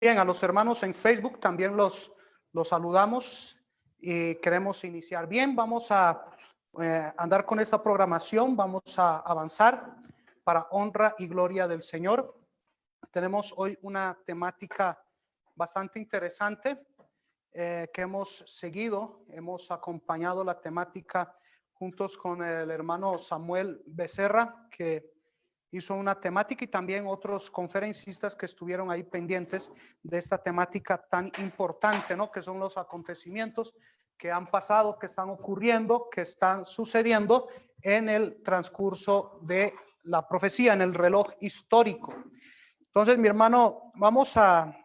Bien, a los hermanos en Facebook también los saludamos y queremos iniciar. Bien, vamos a andar con esta programación, vamos a avanzar para honra y gloria del Señor. Tenemos hoy una temática bastante interesante que hemos seguido, hemos acompañado la temática juntos con el hermano Samuel Becerra, que hizo una temática, y también otros conferencistas que estuvieron ahí pendientes de esta temática tan importante, ¿no? Que son los acontecimientos que han pasado, que están ocurriendo, que están sucediendo en el transcurso de la profecía, en el reloj histórico. Entonces, mi hermano, vamos a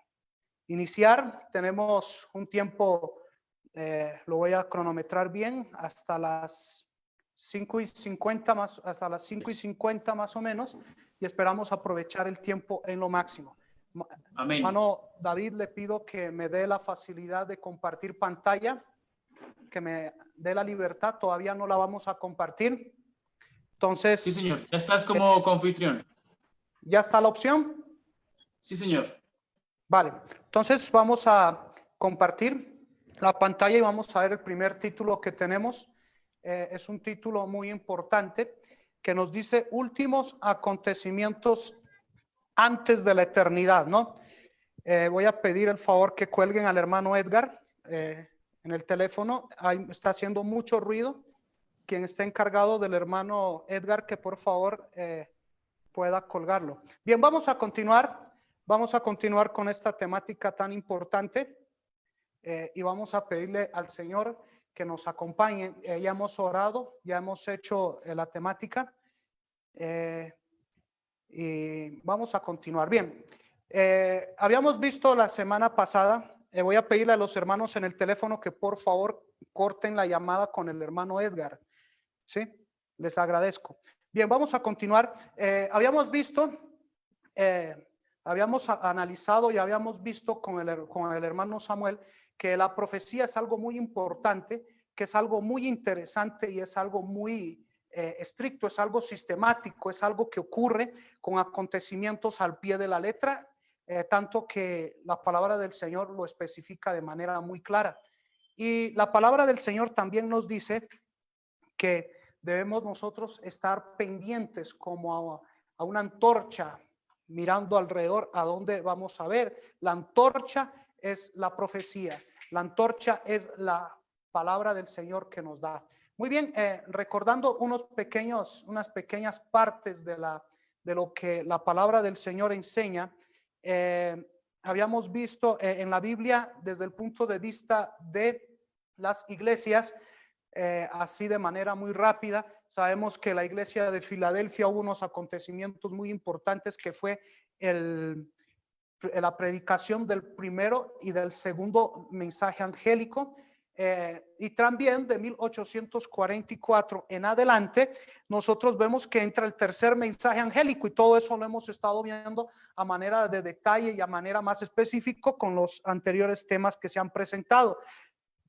iniciar. Tenemos un tiempo, lo voy a cronometrar bien, hasta las 5:50 más, hasta las 5:50 más o menos, y esperamos aprovechar el tiempo en lo máximo. Amén. Hermano David, le pido que me dé la facilidad de compartir pantalla, que me dé la libertad. Todavía no la vamos a compartir. Entonces, sí, señor, ya estás como confitrión. ¿Ya está la opción? Sí, señor. Vale, entonces vamos a compartir la pantalla y vamos a ver el primer título que tenemos. Es un título muy importante que nos dice últimos acontecimientos antes de la eternidad, ¿no? Voy a pedir el favor que cuelguen al hermano Edgar en el teléfono. Está haciendo mucho ruido. Quien está encargado del hermano Edgar, que por favor pueda colgarlo. Bien, vamos a continuar con esta temática tan importante y vamos a pedirle al Señor que nos acompañe. Ya hemos orado, ya hemos hecho la temática y vamos a continuar. Bien, habíamos visto la semana pasada, voy a pedirle a los hermanos en el teléfono que por favor corten la llamada con el hermano Edgar, ¿sí? Les agradezco. Bien, vamos a continuar. Habíamos visto, habíamos analizado y habíamos visto con el hermano Samuel que la profecía es algo muy importante, que es algo muy interesante y es algo muy estricto, es algo sistemático, es algo que ocurre con acontecimientos al pie de la letra, tanto que la palabra del Señor lo especifica de manera muy clara. Y la palabra del Señor también nos dice que debemos nosotros estar pendientes como a una antorcha, mirando alrededor a dónde vamos a ver. La antorcha es la profecía, la antorcha es la palabra del Señor que nos da. Muy bien, recordando unas pequeñas partes de lo que la palabra del Señor enseña, habíamos visto en la Biblia desde el punto de vista de las iglesias, así de manera muy rápida. Sabemos que la iglesia de Filadelfia hubo unos acontecimientos muy importantes que fue la predicación del primero y del segundo mensaje angélico, y también de 1844 en adelante nosotros vemos que entra el tercer mensaje angélico, y todo eso lo hemos estado viendo a manera de detalle y a manera más específico con los anteriores temas que se han presentado.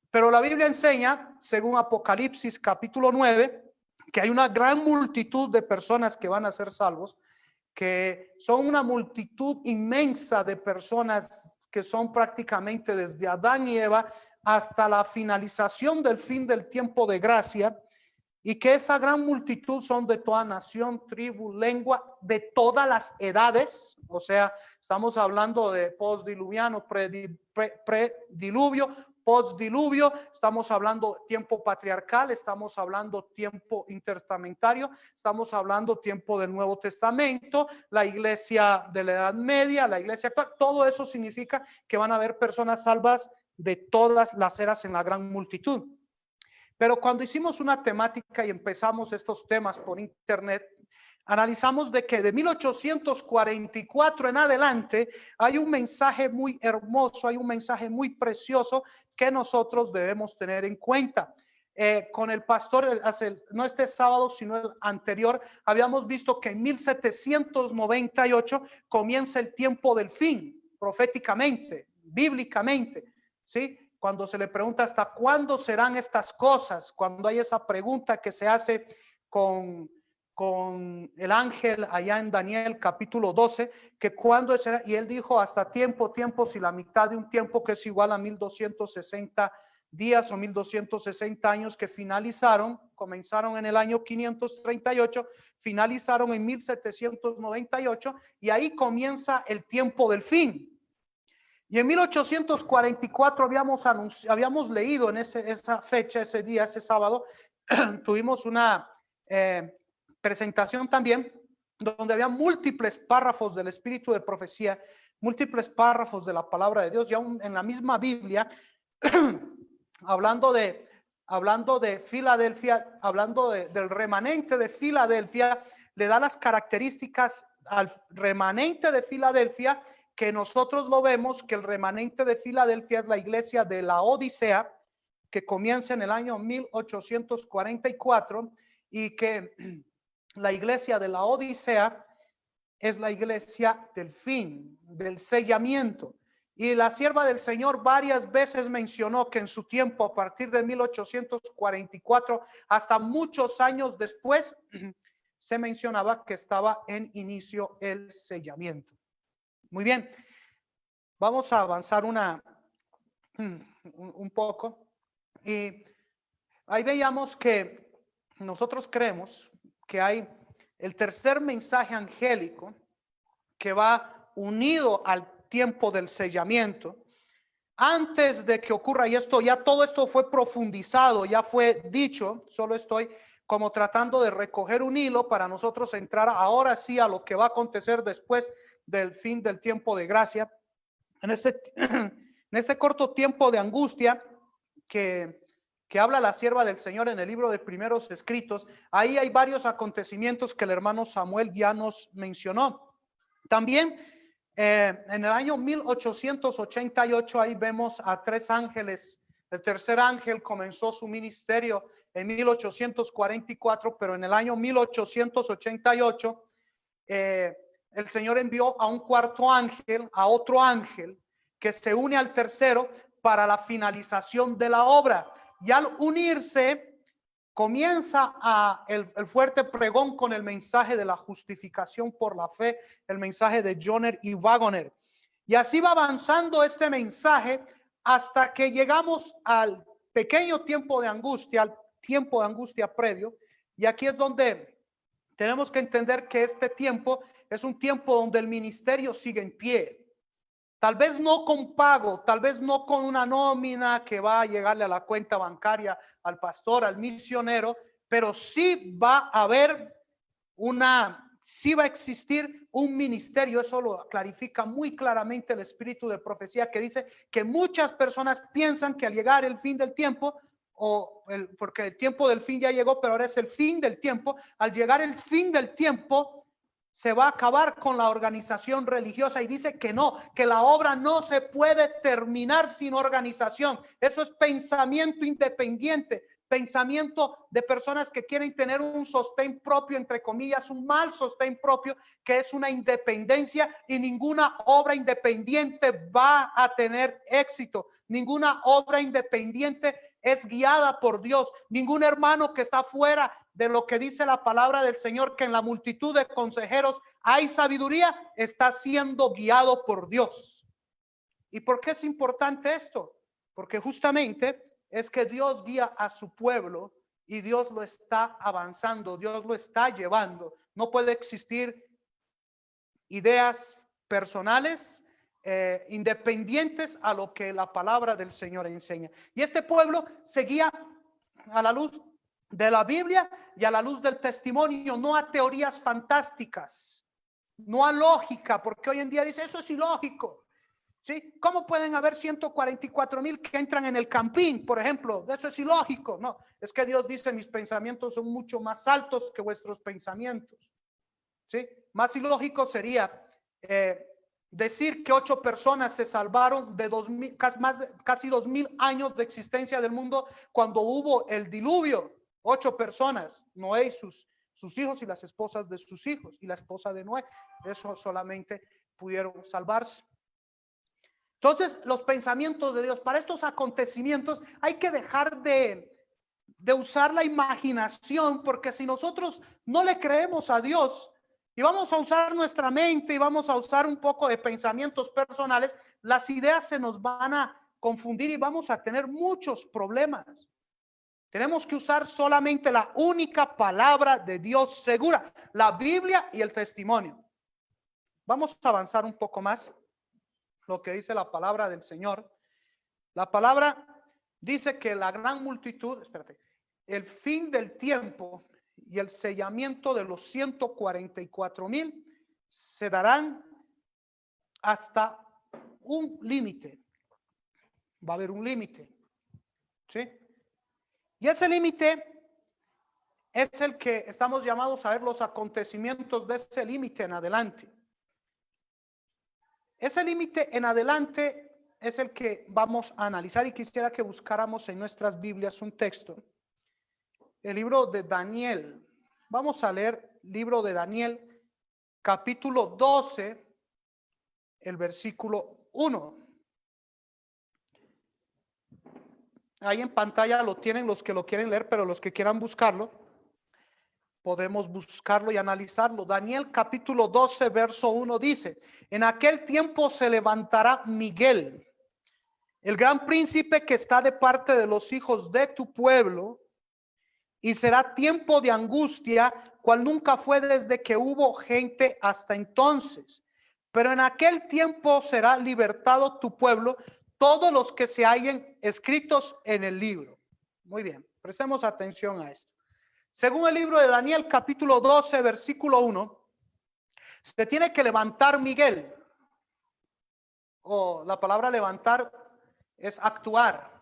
Pero la Biblia enseña, según Apocalipsis capítulo 9, que hay una gran multitud de personas que van a ser salvos, que son una multitud inmensa de personas que son prácticamente desde Adán y Eva hasta la finalización del fin del tiempo de gracia, y que esa gran multitud son de toda nación, tribu, lengua, de todas las edades. O sea, estamos hablando de postdiluviano, prediluvio, postdiluvio, estamos hablando tiempo patriarcal, estamos hablando tiempo intertestamentario, estamos hablando tiempo del Nuevo Testamento, la iglesia de la Edad Media, la iglesia actual. Todo eso significa que van a haber personas salvas de todas las eras en la gran multitud. Pero cuando hicimos una temática y empezamos estos temas por internet, analizamos de que de 1844 en adelante hay un mensaje muy hermoso, hay un mensaje muy precioso que nosotros debemos tener en cuenta. Con el pastor, no este sábado, sino el anterior, habíamos visto que en 1798 comienza el tiempo del fin, proféticamente, bíblicamente, ¿sí? Cuando se le pregunta hasta cuándo serán estas cosas, cuando hay esa pregunta que se hace con con el ángel allá en Daniel capítulo 12, que cuando será, y él dijo hasta tiempos y la mitad de un tiempo que es igual a 1260 días o 1260 años que comenzaron en el año 538, finalizaron en 1798 y ahí comienza el tiempo del fin. Y en 1844 habíamos leído en esa fecha, ese día, ese sábado, tuvimos una presentación también donde había múltiples párrafos del espíritu de profecía, múltiples párrafos de la palabra de Dios, ya en la misma Biblia, hablando de Filadelfia, hablando del remanente de Filadelfia, le da las características al remanente de Filadelfia, que nosotros lo vemos, que el remanente de Filadelfia es la iglesia de la Odisea, que comienza en el año 1844, y que la iglesia de la Odisea es la iglesia del fin, del sellamiento. Y la sierva del Señor varias veces mencionó que en su tiempo, a partir de 1844 hasta muchos años después, se mencionaba que estaba en inicio el sellamiento. Muy bien, vamos a avanzar un poco. Y ahí veíamos que nosotros creemos que hay el tercer mensaje angélico que va unido al tiempo del sellamiento. Antes de que ocurra, y todo esto fue profundizado, ya fue dicho, solo estoy como tratando de recoger un hilo para nosotros entrar ahora sí a lo que va a acontecer después del fin del tiempo de gracia. En este corto tiempo de angustia que habla la sierva del Señor en el libro de Primeros Escritos, ahí hay varios acontecimientos que el hermano Samuel ya nos mencionó. También en el año 1888 ahí vemos a 3 ángeles. El tercer ángel comenzó su ministerio en 1844, pero en el año 1888 el Señor envió a un cuarto ángel, a otro ángel, que se une al tercero para la finalización de la obra. Y al unirse, comienza el fuerte pregón con el mensaje de la justificación por la fe, el mensaje de Joner y Wagoner. Y así va avanzando este mensaje hasta que llegamos al pequeño tiempo de angustia, al tiempo de angustia previo. Y aquí es donde tenemos que entender que este tiempo es un tiempo donde el ministerio sigue en pie. Tal vez no con pago, tal vez no con una nómina que va a llegarle a la cuenta bancaria al pastor, al misionero, pero sí va a haber sí va a existir un ministerio. Eso lo clarifica muy claramente el espíritu de profecía, que dice que muchas personas piensan que al llegar el fin del tiempo, porque el tiempo del fin ya llegó, pero ahora es el fin del tiempo. Al llegar el fin del tiempo, se va a acabar con la organización religiosa, y dice que no, que la obra no se puede terminar sin organización. Eso es pensamiento independiente, pensamiento de personas que quieren tener un sostén propio, entre comillas, un mal sostén propio, que es una independencia, y ninguna obra independiente va a tener éxito. Ninguna obra independiente es guiada por Dios. Ningún hermano que está fuera de lo que dice la palabra del Señor, que en la multitud de consejeros hay sabiduría, está siendo guiado por Dios. ¿Y por qué es importante esto? Porque justamente es que Dios guía a su pueblo y Dios lo está avanzando, Dios lo está llevando. No puede existir ideas personales independientes a lo que la palabra del Señor enseña. Y este pueblo seguía a la luz de la Biblia y a la luz del testimonio, no a teorías fantásticas, no a lógica, porque hoy en día dice eso es ilógico. ¿Sí? ¿Cómo pueden haber 144,000 que entran en el campín, por ejemplo? Eso es ilógico. No, es que Dios dice: mis pensamientos son mucho más altos que vuestros pensamientos. ¿Sí? Más ilógico sería decir que 8 personas se salvaron de casi 2,000 años de existencia del mundo cuando hubo el diluvio. 8 personas, Noé y sus hijos y las esposas de sus hijos y la esposa de Noé. Eso solamente pudieron salvarse. Entonces, los pensamientos de Dios para estos acontecimientos hay que dejar de de usar la imaginación, porque si nosotros no le creemos a Dios y vamos a usar nuestra mente y vamos a usar un poco de pensamientos personales, las ideas se nos van a confundir y vamos a tener muchos problemas. Tenemos que usar solamente la única palabra de Dios segura, la Biblia y el testimonio. Vamos a avanzar un poco más lo que dice la palabra del Señor. La palabra dice que la gran multitud, el fin del tiempo y el sellamiento de los 144,000 se darán hasta un límite. Va a haber un límite, ¿sí? Y ese límite es el que estamos llamados a ver los acontecimientos de ese límite en adelante. Ese límite en adelante es el que vamos a analizar y quisiera que buscáramos en nuestras Biblias un texto. El libro de Daniel. Vamos a leer libro de Daniel, capítulo 12, el versículo 1. Ahí en pantalla lo tienen los que lo quieren leer, pero los que quieran buscarlo, podemos buscarlo y analizarlo. Daniel capítulo 12, verso 1 dice: en aquel tiempo se levantará Miguel, el gran príncipe que está de parte de los hijos de tu pueblo, y será tiempo de angustia, cual nunca fue desde que hubo gente hasta entonces. Pero en aquel tiempo será libertado tu pueblo, todos los que se hallen escritos en el libro. Muy bien, prestemos atención a esto. Según el libro de Daniel, capítulo 12, versículo 1, se tiene que levantar Miguel. O la palabra levantar es actuar.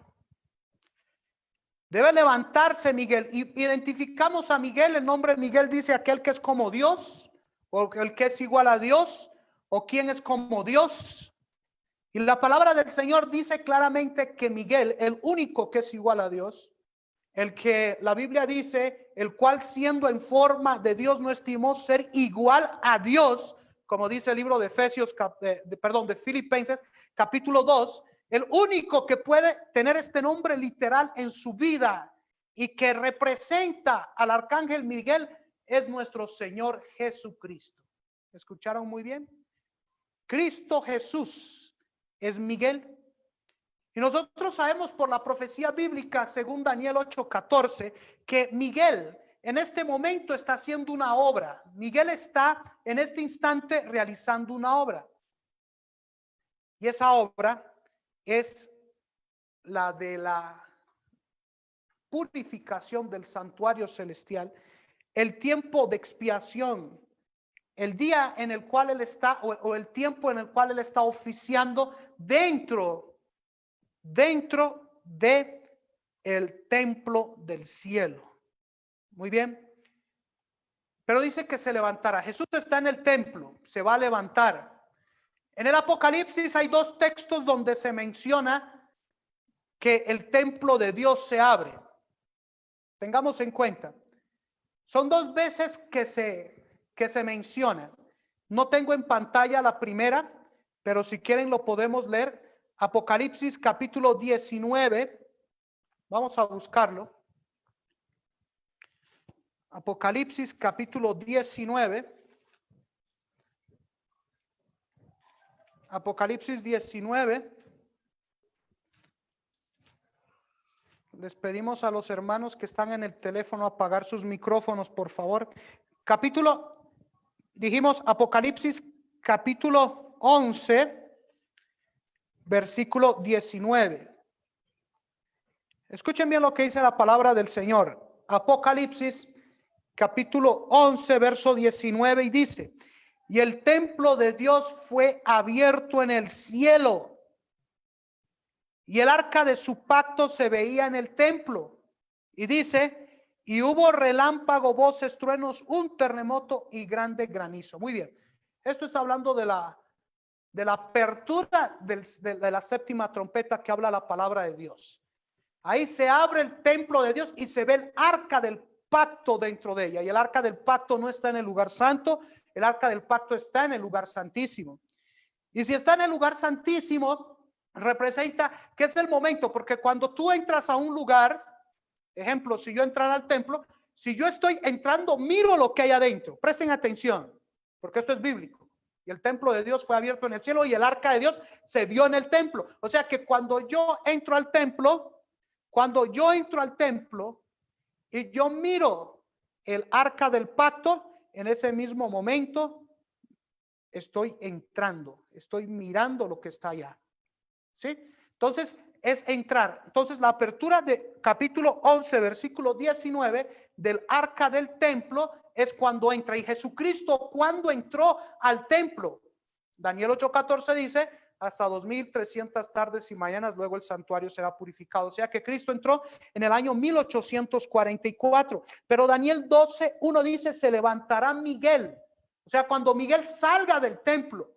Debe levantarse Miguel. Y identificamos a Miguel. El nombre de Miguel dice aquel que es como Dios, o el que es igual a Dios, o quien es como Dios. Y la palabra del Señor dice claramente que Miguel, el único que es igual a Dios, el que la Biblia dice, el cual siendo en forma de Dios no estimó ser igual a Dios, como dice el libro de Efesios, de Filipenses, capítulo 2, el único que puede tener este nombre literal en su vida y que representa al arcángel Miguel es nuestro Señor Jesucristo. ¿Escucharon muy bien? Cristo Jesús es Miguel. Y nosotros sabemos por la profecía bíblica, según Daniel 8:14, que Miguel en este momento está haciendo una obra. Miguel está en este instante realizando una obra. Y esa obra es la de la purificación del santuario celestial, el tiempo de expiación, el día en el cual él está, o el tiempo en el cual él está oficiando dentro de el templo del cielo. Muy bien. Pero dice que se levantará. Jesús está en el templo, se va a levantar. En el Apocalipsis hay dos textos donde se menciona que el templo de Dios se abre. Tengamos en cuenta. Son dos veces que se menciona. No tengo en pantalla la primera, pero si quieren lo podemos leer. Apocalipsis capítulo 19. Vamos a buscarlo. Apocalipsis capítulo 19. Apocalipsis 19. Les pedimos a los hermanos que están en el teléfono apagar sus micrófonos, por favor. Dijimos Apocalipsis capítulo 11, versículo 19. Escuchen bien lo que dice la palabra del Señor. Apocalipsis capítulo 11, verso 19, y dice: y el templo de Dios fue abierto en el cielo, y el arca de su pacto se veía en el templo. Y dice: y hubo relámpago, voces, truenos, un terremoto y grande granizo. Muy bien. Esto está hablando de la apertura de la séptima trompeta que habla la palabra de Dios. Ahí se abre el templo de Dios y se ve el arca del pacto dentro de ella. Y el arca del pacto no está en el lugar santo, el arca del pacto está en el lugar santísimo. Y si está en el lugar santísimo, representa que es el momento, porque cuando tú entras a un lugar, Ejemplo, si yo entrara al templo, si yo estoy entrando, miro lo que hay adentro. Presten atención, porque esto es bíblico. Y el templo de Dios fue abierto en el cielo y el arca de Dios se vio en el templo. O sea que cuando yo entro al templo, y yo miro el arca del pacto, en ese mismo momento estoy entrando, estoy mirando lo que está allá. ¿Sí? Entonces es entrar. Entonces la apertura de capítulo 11, versículo 19 del arca del templo es cuando entra. Y Jesucristo, cuando entró al templo, Daniel 8:14 dice, hasta 2300 tardes y mañanas, luego el santuario será purificado. O sea que Cristo entró en el año 1844. Pero Daniel 12:1 dice, se levantará Miguel. O sea, cuando Miguel salga del templo.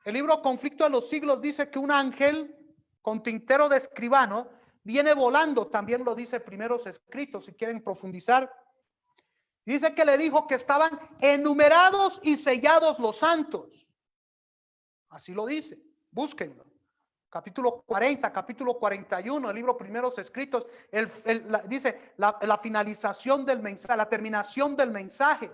El libro Conflicto de los Siglos dice que un ángel con tintero de escribano viene volando, también lo dice Primeros Escritos, si quieren profundizar. Dice que le dijo que estaban enumerados y sellados los santos. Así lo dice, búsquenlo. Capítulo 40, capítulo 41, el libro Primeros Escritos, dice la finalización del mensaje, la terminación del mensaje.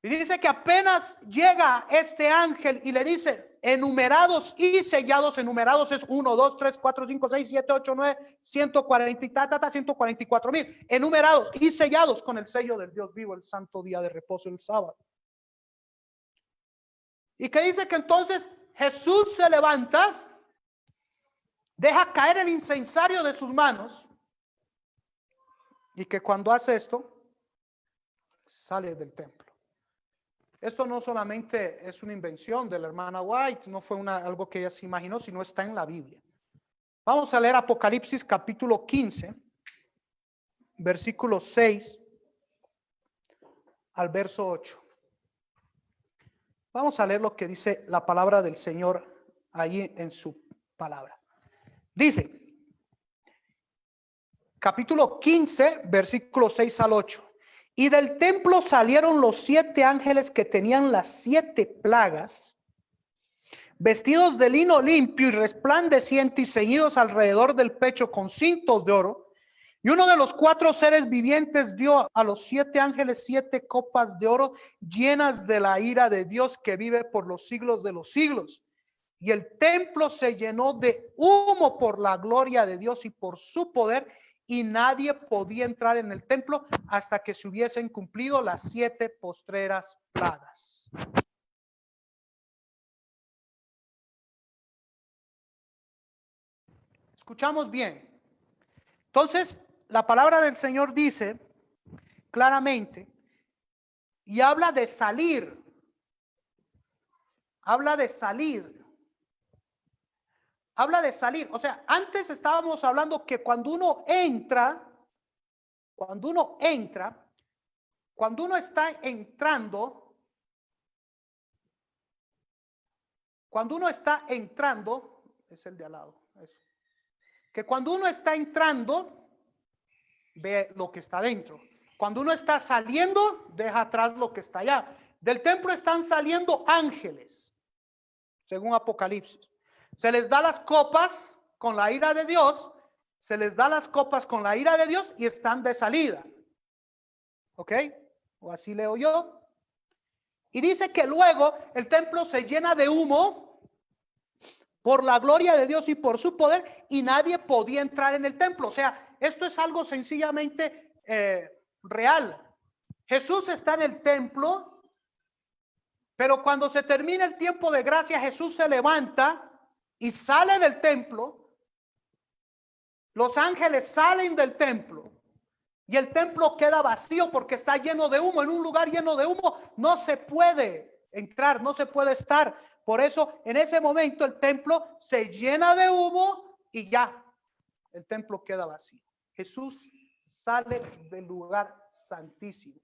Y dice que apenas llega este ángel y le dice, enumerados y sellados, enumerados es 1, 2, 3, 4, 5, 6, 7, 8, 9, 140 y 144,000, enumerados y sellados con el sello del Dios vivo, el santo día de reposo, el sábado. Y que dice que entonces Jesús se levanta, deja caer el incensario de sus manos, y que cuando hace esto, sale del templo. Esto no solamente es una invención de la hermana White, no fue algo que ella se imaginó, sino está en la Biblia. Vamos a leer Apocalipsis capítulo 15, versículo 6 al verso 8. Vamos a leer lo que dice la palabra del Señor ahí en su palabra. Dice, capítulo 15, versículo 6 al 8. Y del templo salieron los 7 ángeles que tenían las 7 plagas, vestidos de lino limpio y resplandeciente y ceñidos alrededor del pecho con cintos de oro. Y uno de los 4 seres vivientes dio a los 7 ángeles 7 copas de oro llenas de la ira de Dios que vive por los siglos de los siglos. Y el templo se llenó de humo por la gloria de Dios y por su poder, y nadie podía entrar en el templo hasta que se hubiesen cumplido las 7 postreras plagas. Escuchamos bien. Entonces, la palabra del Señor dice claramente y habla de salir. Habla de salir. Habla de salir. O sea, antes estábamos hablando que cuando uno está entrando, es el de al lado, eso. Que cuando uno está entrando, ve lo que está dentro. Cuando uno está saliendo, deja atrás lo que está allá. Del templo están saliendo ángeles, según Apocalipsis. Se les da las copas con la ira de Dios, y están de salida. ¿Ok? O así leo yo. Y dice que luego el templo se llena de humo por la gloria de Dios y por su poder, y nadie podía entrar en el templo. O sea, esto es algo sencillamente real. Jesús está en el templo, pero cuando se termina el tiempo de gracia, Jesús se levanta y sale del templo. Los ángeles salen del templo y el templo queda vacío porque está lleno de humo. En un lugar lleno de humo no se puede entrar, no se puede estar. Por eso en ese momento el templo se llena de humo y ya, el templo queda vacío. Jesús sale del lugar santísimo.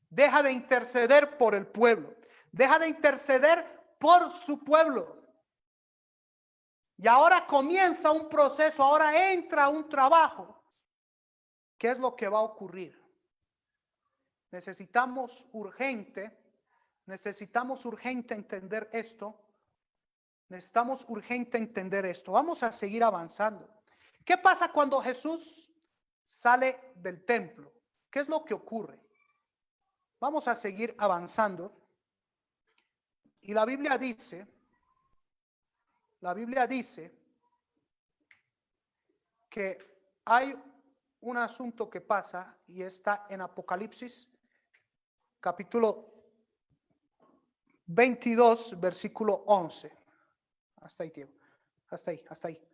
Deja de interceder por el pueblo. Deja de interceder por su pueblo. Y ahora comienza un proceso, ahora entra un trabajo. ¿Qué es lo que va a ocurrir? Necesitamos urgente entender esto. Vamos a seguir avanzando. ¿Qué pasa cuando Jesús sale del templo? ¿Qué es lo que ocurre? Vamos a seguir avanzando. Y la Biblia dice que hay un asunto que pasa y está en Apocalipsis, capítulo 22, versículo 11. Hasta ahí, tío. Hasta ahí.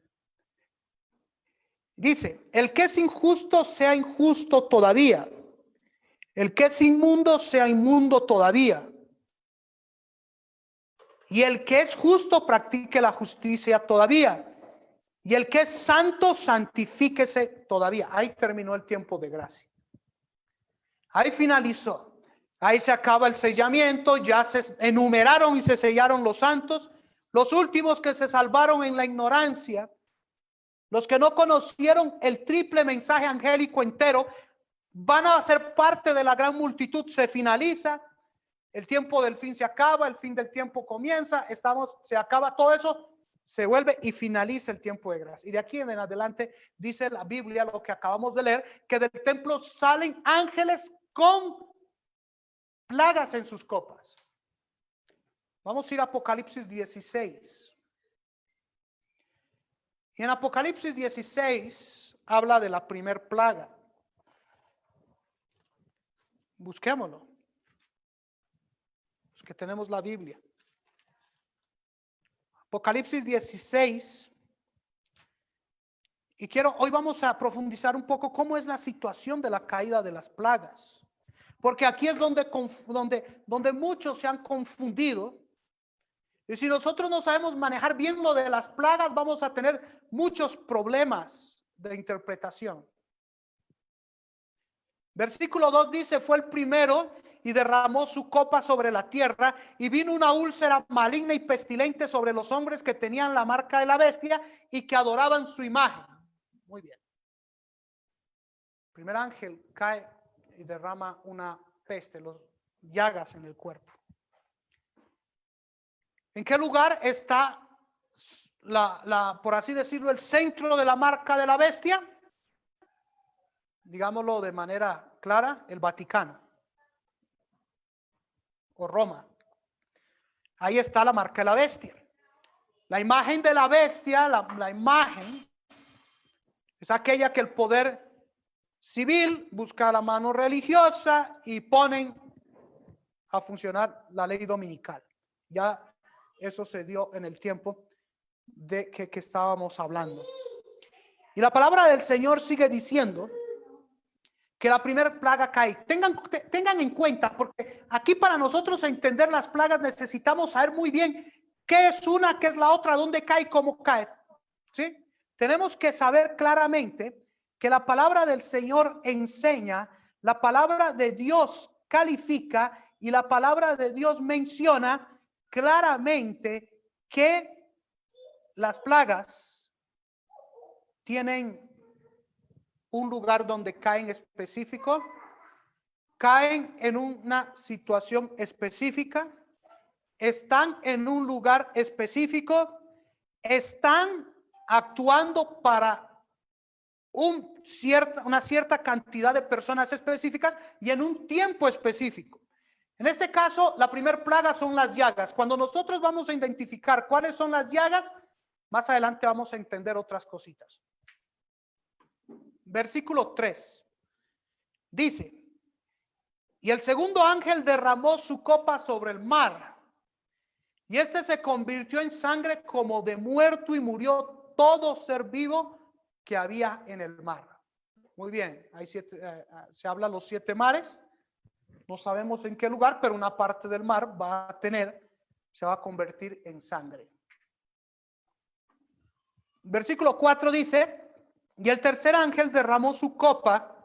Dice, el que es injusto sea injusto todavía. El que es inmundo sea inmundo todavía. Y el que es justo practique la justicia todavía. Y el que es santo santifíquese todavía. Ahí terminó el tiempo de gracia. Ahí finalizó. Ahí se acaba el sellamiento. Ya se enumeraron y se sellaron los santos. Los últimos que se salvaron en la ignorancia. Los que no conocieron el triple mensaje angélico entero. Van a ser parte de la gran multitud. Se finaliza. El tiempo del fin se acaba. El fin del tiempo comienza. Se acaba todo eso. Se vuelve y finaliza el tiempo de gracia. Y de aquí en adelante dice la Biblia, lo que acabamos de leer, que del templo salen ángeles con plagas en sus copas. Vamos a ir a Apocalipsis 16. Y en Apocalipsis 16 habla de la primer plaga. Busquémoslo. Los que tenemos la Biblia. Apocalipsis 16. Y hoy vamos a profundizar un poco cómo es la situación de la caída de las plagas. Porque aquí es donde muchos se han confundido. Y si nosotros no sabemos manejar bien lo de las plagas, vamos a tener muchos problemas de interpretación. Versículo 2 dice, fue el primero y derramó su copa sobre la tierra y vino una úlcera maligna y pestilente sobre los hombres que tenían la marca de la bestia y que adoraban su imagen. Muy bien. El primer ángel cae y derrama una peste, los llagas en el cuerpo. ¿En qué lugar está por así decirlo, el centro de la marca de la bestia? Digámoslo de manera clara, el Vaticano o Roma. Ahí está la marca de la bestia. La imagen de la bestia, la imagen es aquella que el poder civil busca la mano religiosa y ponen a funcionar la ley dominical. Ya eso se dio en el tiempo de que estábamos hablando. Y la palabra del Señor sigue diciendo que la primera plaga cae. Tengan en cuenta, porque aquí para nosotros entender las plagas necesitamos saber muy bien qué es una, qué es la otra, dónde cae, cómo cae. ¿Sí? Tenemos que saber claramente que la palabra del Señor enseña, la palabra de Dios califica y la palabra de Dios menciona claramente que las plagas tienen un lugar donde caen específico, caen en una situación específica, están en un lugar específico, están actuando para una cierta cantidad de personas específicas y en un tiempo específico. En este caso, la primera plaga son las llagas. Cuando nosotros vamos a identificar cuáles son las llagas, más adelante vamos a entender otras cositas. Versículo 3. Dice, y el segundo ángel derramó su copa sobre el mar, y este se convirtió en sangre como de muerto y murió todo ser vivo que había en el mar. Muy bien, hay se habla los 7 mares. No sabemos en qué lugar, pero una parte del mar se va a convertir en sangre. Versículo 4 dice, y el tercer ángel derramó su copa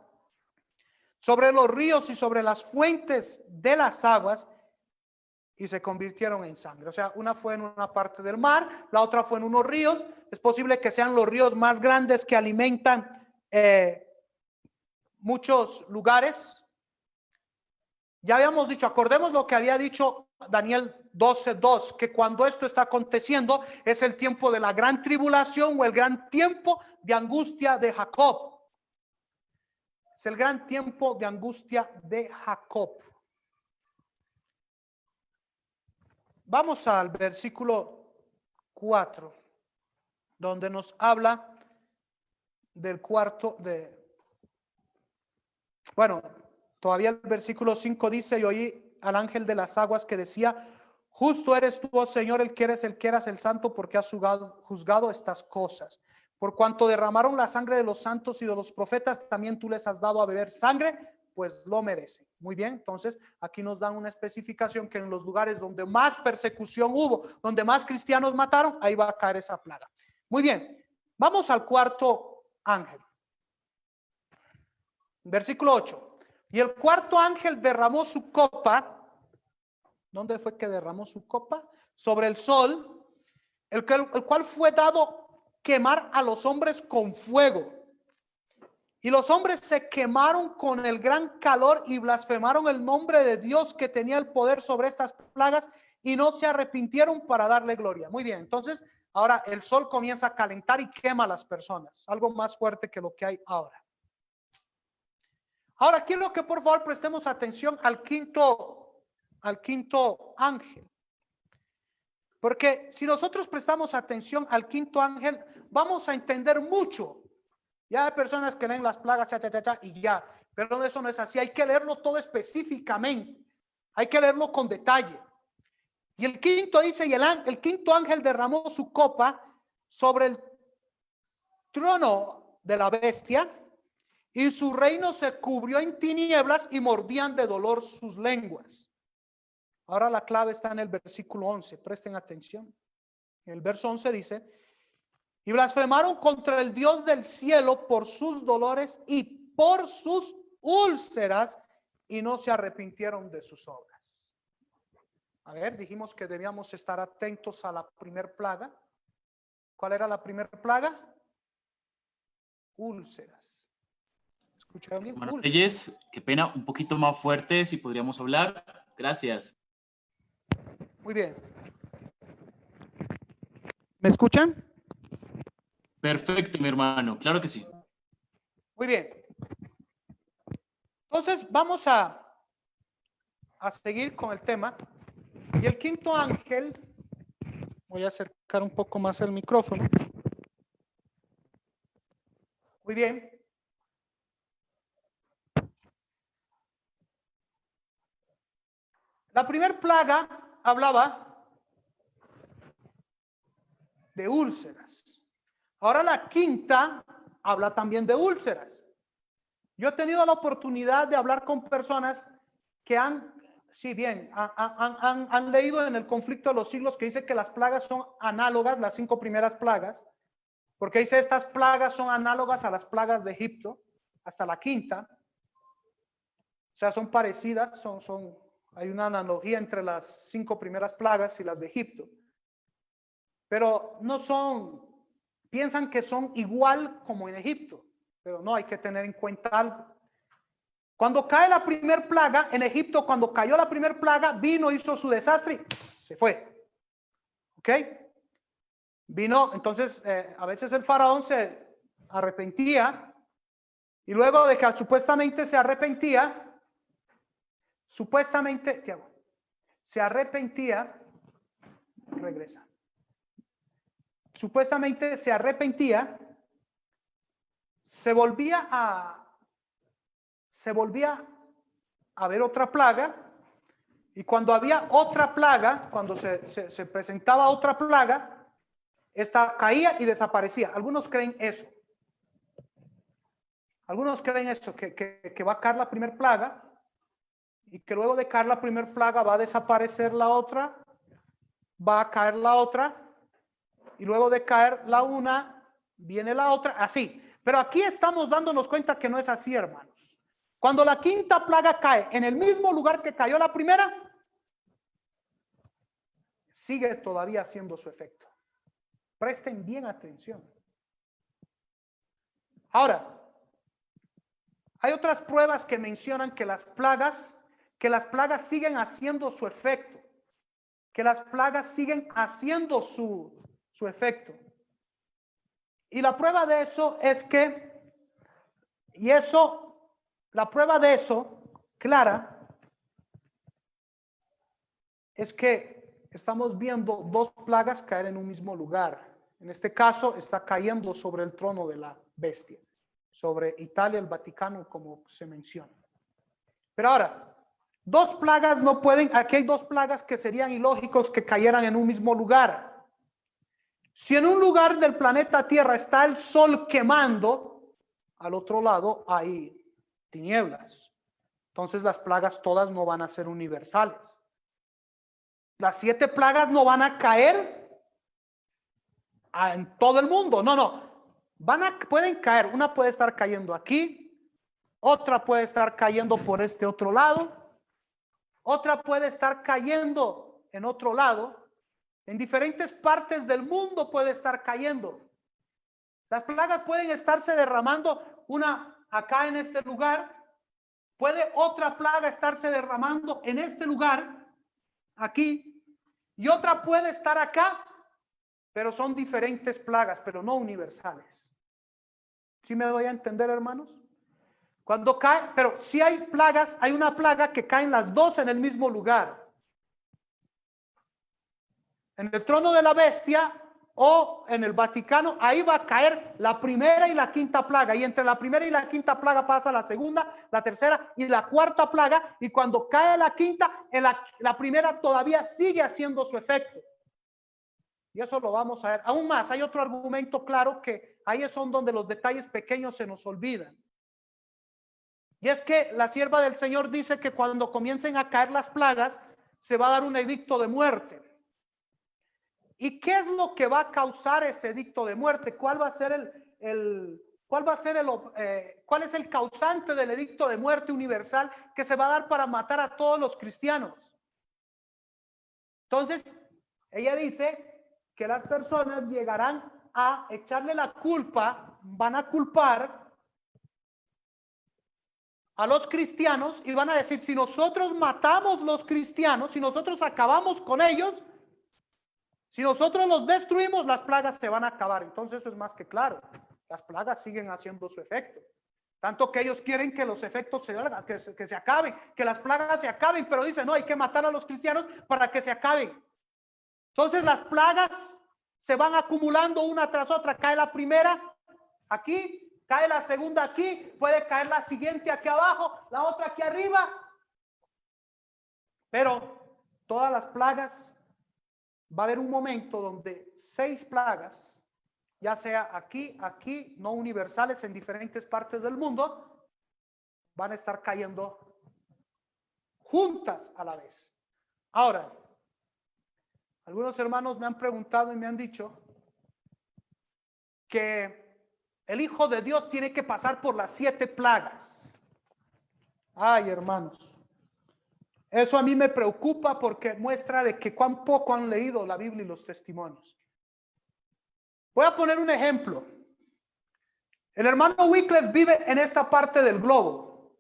sobre los ríos y sobre las fuentes de las aguas y se convirtieron en sangre. O sea, una fue en una parte del mar, la otra fue en unos ríos. Es posible que sean los ríos más grandes que alimentan muchos lugares. Ya habíamos dicho, acordemos lo que había dicho Daniel 12:2, que cuando esto está aconteciendo es el tiempo de la gran tribulación o el gran tiempo de angustia de Jacob. Es el gran tiempo de angustia de Jacob. Vamos al versículo 4, donde nos habla del cuarto de... Bueno, todavía el versículo 5 dice, y oí al ángel de las aguas que decía, justo eres tú, oh Señor, el que eras el santo, porque has juzgado estas cosas. Por cuanto derramaron la sangre de los santos y de los profetas, también tú les has dado a beber sangre, pues lo merecen. Muy bien, entonces aquí nos dan una especificación que en los lugares donde más persecución hubo, donde más cristianos mataron, ahí va a caer esa plaga. Muy bien, vamos al cuarto ángel. Versículo 8. Y el cuarto ángel derramó su copa. ¿Dónde fue que derramó su copa? Sobre el sol, el cual fue dado quemar a los hombres con fuego. Y los hombres se quemaron con el gran calor y blasfemaron el nombre de Dios que tenía el poder sobre estas plagas y no se arrepintieron para darle gloria. Muy bien, entonces ahora el sol comienza a calentar y quema a las personas. Algo más fuerte que lo que hay ahora. Ahora quiero que por favor prestemos atención al quinto ángel. Porque si nosotros prestamos atención al quinto ángel, vamos a entender mucho. Ya hay personas que leen las plagas y ya, pero eso no es así. Hay que leerlo todo específicamente. Hay que leerlo con detalle. Y el quinto dice, y el quinto ángel derramó su copa sobre el trono de la bestia, y su reino se cubrió en tinieblas y mordían de dolor sus lenguas. Ahora la clave está en el versículo 11. Presten atención. El verso 11 dice, y blasfemaron contra el Dios del cielo por sus dolores y por sus úlceras, y no se arrepintieron de sus obras. A ver, dijimos que debíamos estar atentos a la primer plaga. ¿Cuál era la primer plaga? Úlceras. ¿Escucharon bien? Hermano Reyes, qué pena, un poquito más fuerte si podríamos hablar. Gracias. Muy bien. ¿Me escuchan? Perfecto, mi hermano, claro que sí. Muy bien. Entonces vamos a seguir con el tema. Y el quinto ángel, voy a acercar un poco más el micrófono. Muy bien. La primera plaga hablaba de úlceras. Ahora la quinta habla también de úlceras. Yo he tenido la oportunidad de hablar con personas que han leído en el conflicto de los siglos que dice que las plagas son análogas, las 5 primeras plagas, porque dice estas plagas son análogas a las plagas de Egipto, hasta la quinta. O sea, son parecidas, hay una analogía entre las 5 primeras plagas y las de Egipto. Pero no piensan que son igual como en Egipto, pero no, hay que tener en cuenta algo. Cuando cae la primer plaga, en Egipto, cuando cayó la primer plaga, vino, hizo su desastre y se fue. ¿Ok? Vino, entonces, a veces el faraón se arrepentía y luego de que supuestamente se arrepentía, regresa. Supuestamente se arrepentía, se volvía a ver otra plaga, y cuando había otra plaga, cuando se presentaba otra plaga, esta caía y desaparecía. Algunos creen eso. Que va a caer la primera plaga, y que luego de caer la primera plaga va a desaparecer la otra, va a caer la otra, y luego de caer la una, viene la otra, así. Pero aquí estamos dándonos cuenta que no es así, hermanos. Cuando la quinta plaga cae en el mismo lugar que cayó la primera, sigue todavía haciendo su efecto. Presten bien atención. Ahora, hay otras pruebas que mencionan que las plagas siguen haciendo su efecto. que las plagas siguen haciendo su efecto. Y la prueba de eso es que, la prueba de eso, clara, es que estamos viendo dos plagas caer en un mismo lugar. En este caso está cayendo sobre el trono de la bestia, sobre Italia, el Vaticano, como se menciona. Pero ahora, dos plagas no pueden, aquí hay dos plagas que serían ilógicos que cayeran en un mismo lugar. Si en un lugar del planeta Tierra está el sol quemando, al otro lado hay tinieblas. Entonces las plagas todas no van a ser universales. Las 7 plagas no van a caer en todo el mundo. No. Pueden caer. Una puede estar cayendo aquí. Otra puede estar cayendo por este otro lado. Otra puede estar cayendo en otro lado. En diferentes partes del mundo puede estar cayendo. Las plagas pueden estarse derramando, una acá en este lugar. Puede otra plaga estarse derramando en este lugar, aquí. Y otra puede estar acá, pero son diferentes plagas, pero no universales. ¿Sí me doy a entender, hermanos? Cuando cae, pero si hay plagas, hay una plaga que caen las dos en el mismo lugar. En el trono de la bestia o en el Vaticano, ahí va a caer la primera y la quinta plaga. Y entre la primera y la quinta plaga pasa la segunda, la tercera y la cuarta plaga. Y cuando cae la quinta, la primera todavía sigue haciendo su efecto. Y eso lo vamos a ver. Aún más, hay otro argumento claro que ahí son donde los detalles pequeños se nos olvidan. Y es que la sierva del Señor dice que cuando comiencen a caer las plagas, se va a dar un edicto de muerte. ¿Y qué es lo que va a causar ese edicto de muerte? ¿Cuál va a ser cuál es el causante del edicto de muerte universal que se va a dar para matar a todos los cristianos? Entonces, ella dice que las personas llegarán a echarle la culpa, van a culpar a los cristianos y van a decir, si nosotros matamos los cristianos, si nosotros acabamos con ellos, si nosotros los destruimos, las plagas se van a acabar. Entonces eso es más que claro. Las plagas siguen haciendo su efecto. Tanto que ellos quieren que los efectos que se acaben, que las plagas se acaben, pero dicen, no, hay que matar a los cristianos para que se acaben. Entonces las plagas se van acumulando una tras otra. Cae la primera aquí, cae la segunda aquí, puede caer la siguiente aquí abajo, la otra aquí arriba. Pero todas las plagas, va a haber un momento donde 6 plagas, ya sea aquí, no universales en diferentes partes del mundo, van a estar cayendo juntas a la vez. Ahora, algunos hermanos me han preguntado y me han dicho que el Hijo de Dios tiene que pasar por las 7 plagas. Ay, hermanos. Eso a mí me preocupa porque muestra de que cuán poco han leído la Biblia y los testimonios. Voy a poner un ejemplo. El hermano Wycliffe vive en esta parte del globo.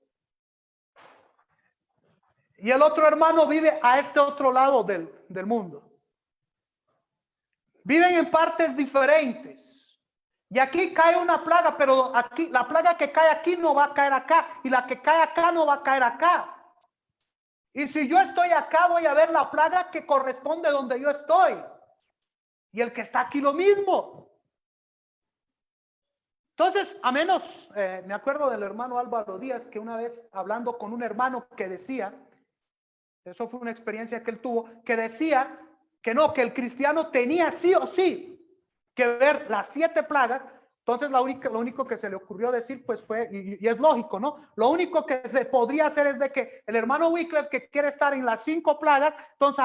Y el otro hermano vive a este otro lado del mundo. Viven en partes diferentes. Y aquí cae una plaga, pero aquí la plaga que cae aquí no va a caer acá. Y la que cae acá no va a caer acá. Y si yo estoy acá, voy a ver la plaga que corresponde donde yo estoy. Y el que está aquí lo mismo. Entonces, a menos, me acuerdo del hermano Álvaro Díaz, que una vez hablando con un hermano que decía, eso fue una experiencia que él tuvo, que decía que no, que el cristiano tenía sí o sí que ver las 7 plagas. Entonces lo único que se le ocurrió decir pues fue, y es lógico, ¿no? Lo único que se podría hacer es de que el hermano Wycliffe, que quiere estar en las 5 plagas, entonces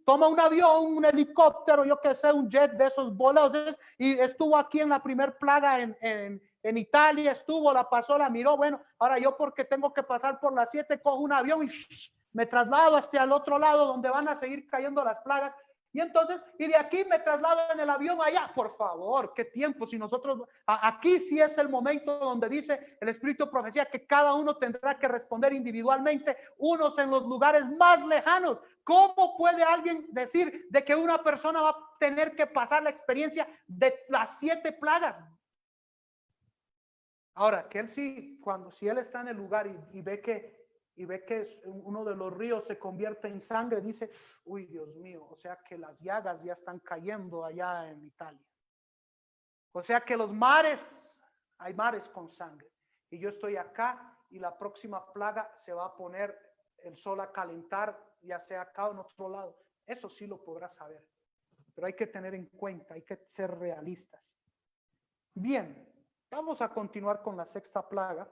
toma un avión, un helicóptero, yo qué sé, un jet de esos voladores, y estuvo aquí en la primer plaga en Italia, la pasó, la miró. Bueno, ahora yo porque tengo que pasar por las 7, cojo un avión y me traslado hasta el otro lado donde van a seguir cayendo las plagas. Y entonces, y de aquí me traslado en el avión allá. Por favor, qué tiempo. Si nosotros, aquí sí es el momento donde dice el Espíritu de Profecía que cada uno tendrá que responder individualmente, unos en los lugares más lejanos. ¿Cómo puede alguien decir de que una persona va a tener que pasar la experiencia de las 7 plagas? Ahora, que él sí, si él está en el lugar y ve que uno de los ríos se convierte en sangre, dice, uy, Dios mío, o sea que las llagas ya están cayendo allá en Italia. O sea que hay mares con sangre. Y yo estoy acá y la próxima plaga se va a poner el sol a calentar, ya sea acá o en otro lado. Eso sí lo podrás saber. Pero hay que tener en cuenta, hay que ser realistas. Bien, vamos a continuar con la 6ª plaga,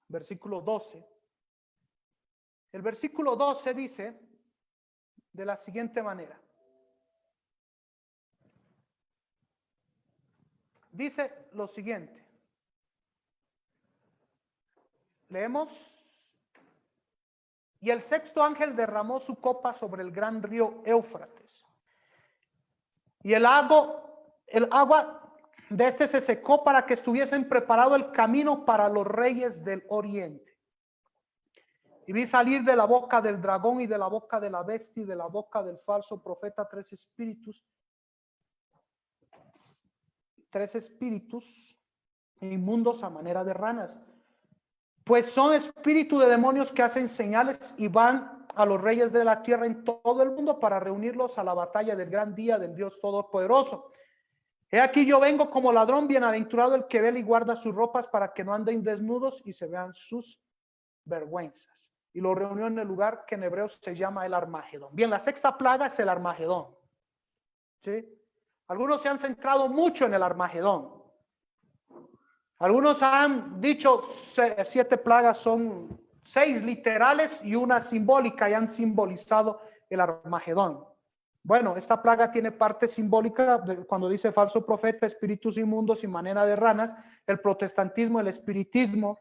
versículo 12. El versículo 12 dice de la siguiente manera. Dice lo siguiente. Leemos. Y el 6º ángel derramó su copa sobre el gran río Éufrates. Y el agua de este se secó para que estuviesen preparado el camino para los reyes del oriente. Y vi salir de la boca del dragón y de la boca de la bestia y de la boca del falso profeta 3 espíritus inmundos a manera de ranas. Pues son espíritus de demonios que hacen señales y van a los reyes de la tierra en todo el mundo para reunirlos a la batalla del gran día del Dios Todopoderoso. He aquí yo vengo como ladrón, bienaventurado el que vela y guarda sus ropas para que no anden desnudos y se vean sus vergüenzas. Y lo reunió en el lugar que en hebreo se llama el Armagedón. Bien, la 6ª plaga es el Armagedón. ¿Sí? Algunos se han centrado mucho en el Armagedón. Algunos han dicho 7 plagas son 6 literales y una simbólica y han simbolizado el Armagedón. Bueno, esta plaga tiene parte simbólica cuando dice falso profeta, espíritus inmundos y manera de ranas. El protestantismo, el espiritismo,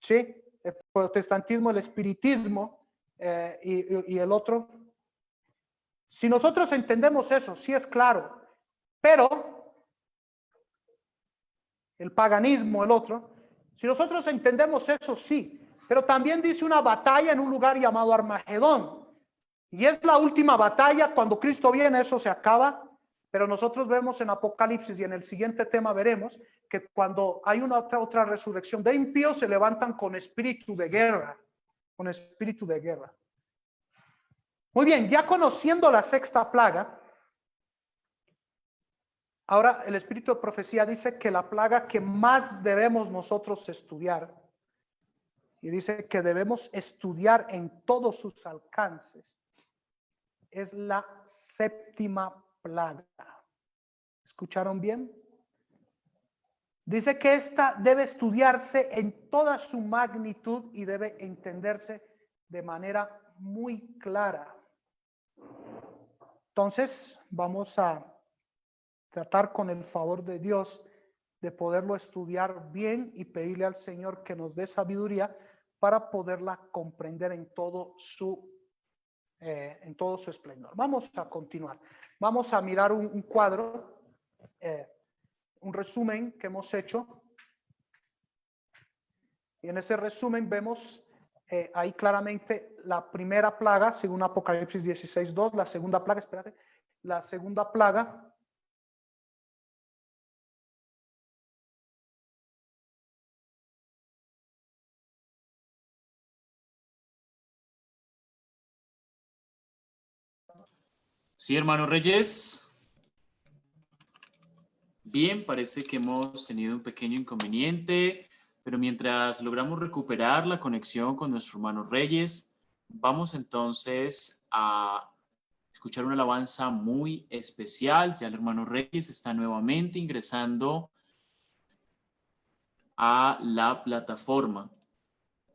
¿sí? El protestantismo, el espiritismo y el otro. Si nosotros entendemos eso, sí es claro, pero el paganismo, el otro, si nosotros entendemos eso, sí, pero también dice una batalla en un lugar llamado Armagedón, y es la última batalla. Cuando Cristo viene, eso se acaba, pero nosotros vemos en Apocalipsis y en el siguiente tema veremos que cuando hay una otra resurrección de impíos, se levantan con espíritu de guerra, con espíritu de guerra. Muy bien, ya conociendo la 6ª plaga, ahora el espíritu de profecía dice que la plaga que más debemos nosotros estudiar, y dice que debemos estudiar en todos sus alcances, es la 7ª plaga. ¿Escucharon bien? Dice que esta debe estudiarse en toda su magnitud y debe entenderse de manera muy clara. Entonces, vamos a tratar con el favor de Dios de poderlo estudiar bien y pedirle al Señor que nos dé sabiduría para poderla comprender en todo su esplendor. Vamos a continuar. Vamos a mirar un cuadro, un resumen que hemos hecho. Y en ese resumen vemos ahí claramente la primera plaga, según Apocalipsis 16:2, la segunda plaga, espérate, la segunda plaga. Sí, hermano Reyes. Bien, parece que hemos tenido un pequeño inconveniente, pero mientras logramos recuperar la conexión con nuestro hermano Reyes, vamos entonces a escuchar una alabanza muy especial. Ya el hermano Reyes está nuevamente ingresando a la plataforma.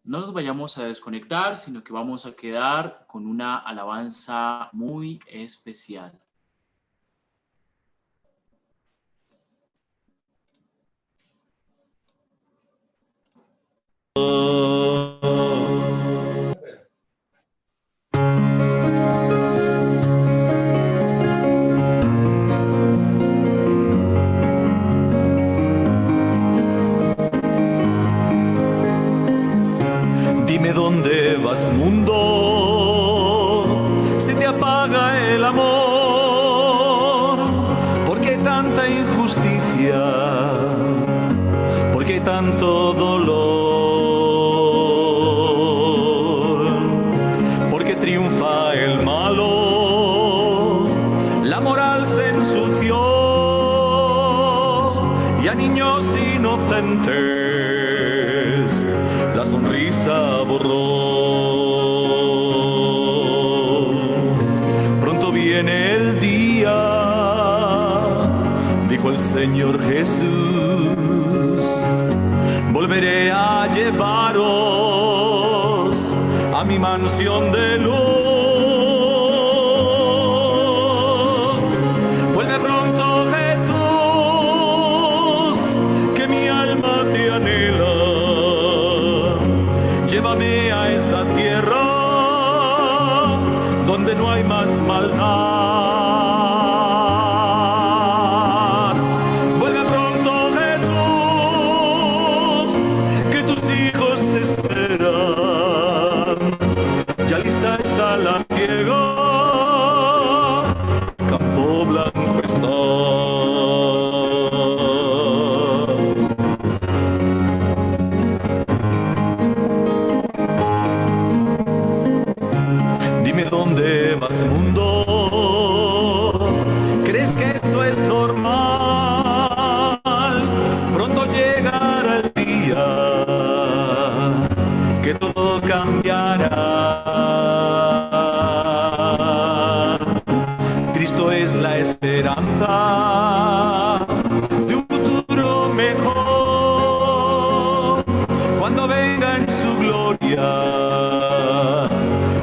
No nos vayamos a desconectar, sino que vamos a quedar con una alabanza muy especial. Dime dónde vas, mundo, si te apaga el amor. ¿Por qué tanta injusticia? ¿Por qué tanto dolor? ¿Por qué triunfa el malo? La moral se ensució y a niños inocentes la sonrisa borró. Pronto viene el día, dijo el Señor Jesús, volveré a llevaros a mi mansión de luz. Vuelve pronto, Jesús, que mi alma te anhela. Llévame a esa tierra donde no hay más maldad. Vuelve pronto, Jesús, que tus hijos te esperan. Ya lista está la siega, campo blanco está. Dime dónde vas, mundo. ¿Crees que esto es normal? Pronto llegará el día que todo cambiará. Cristo es la esperanza de un futuro mejor. Cuando venga en su gloria,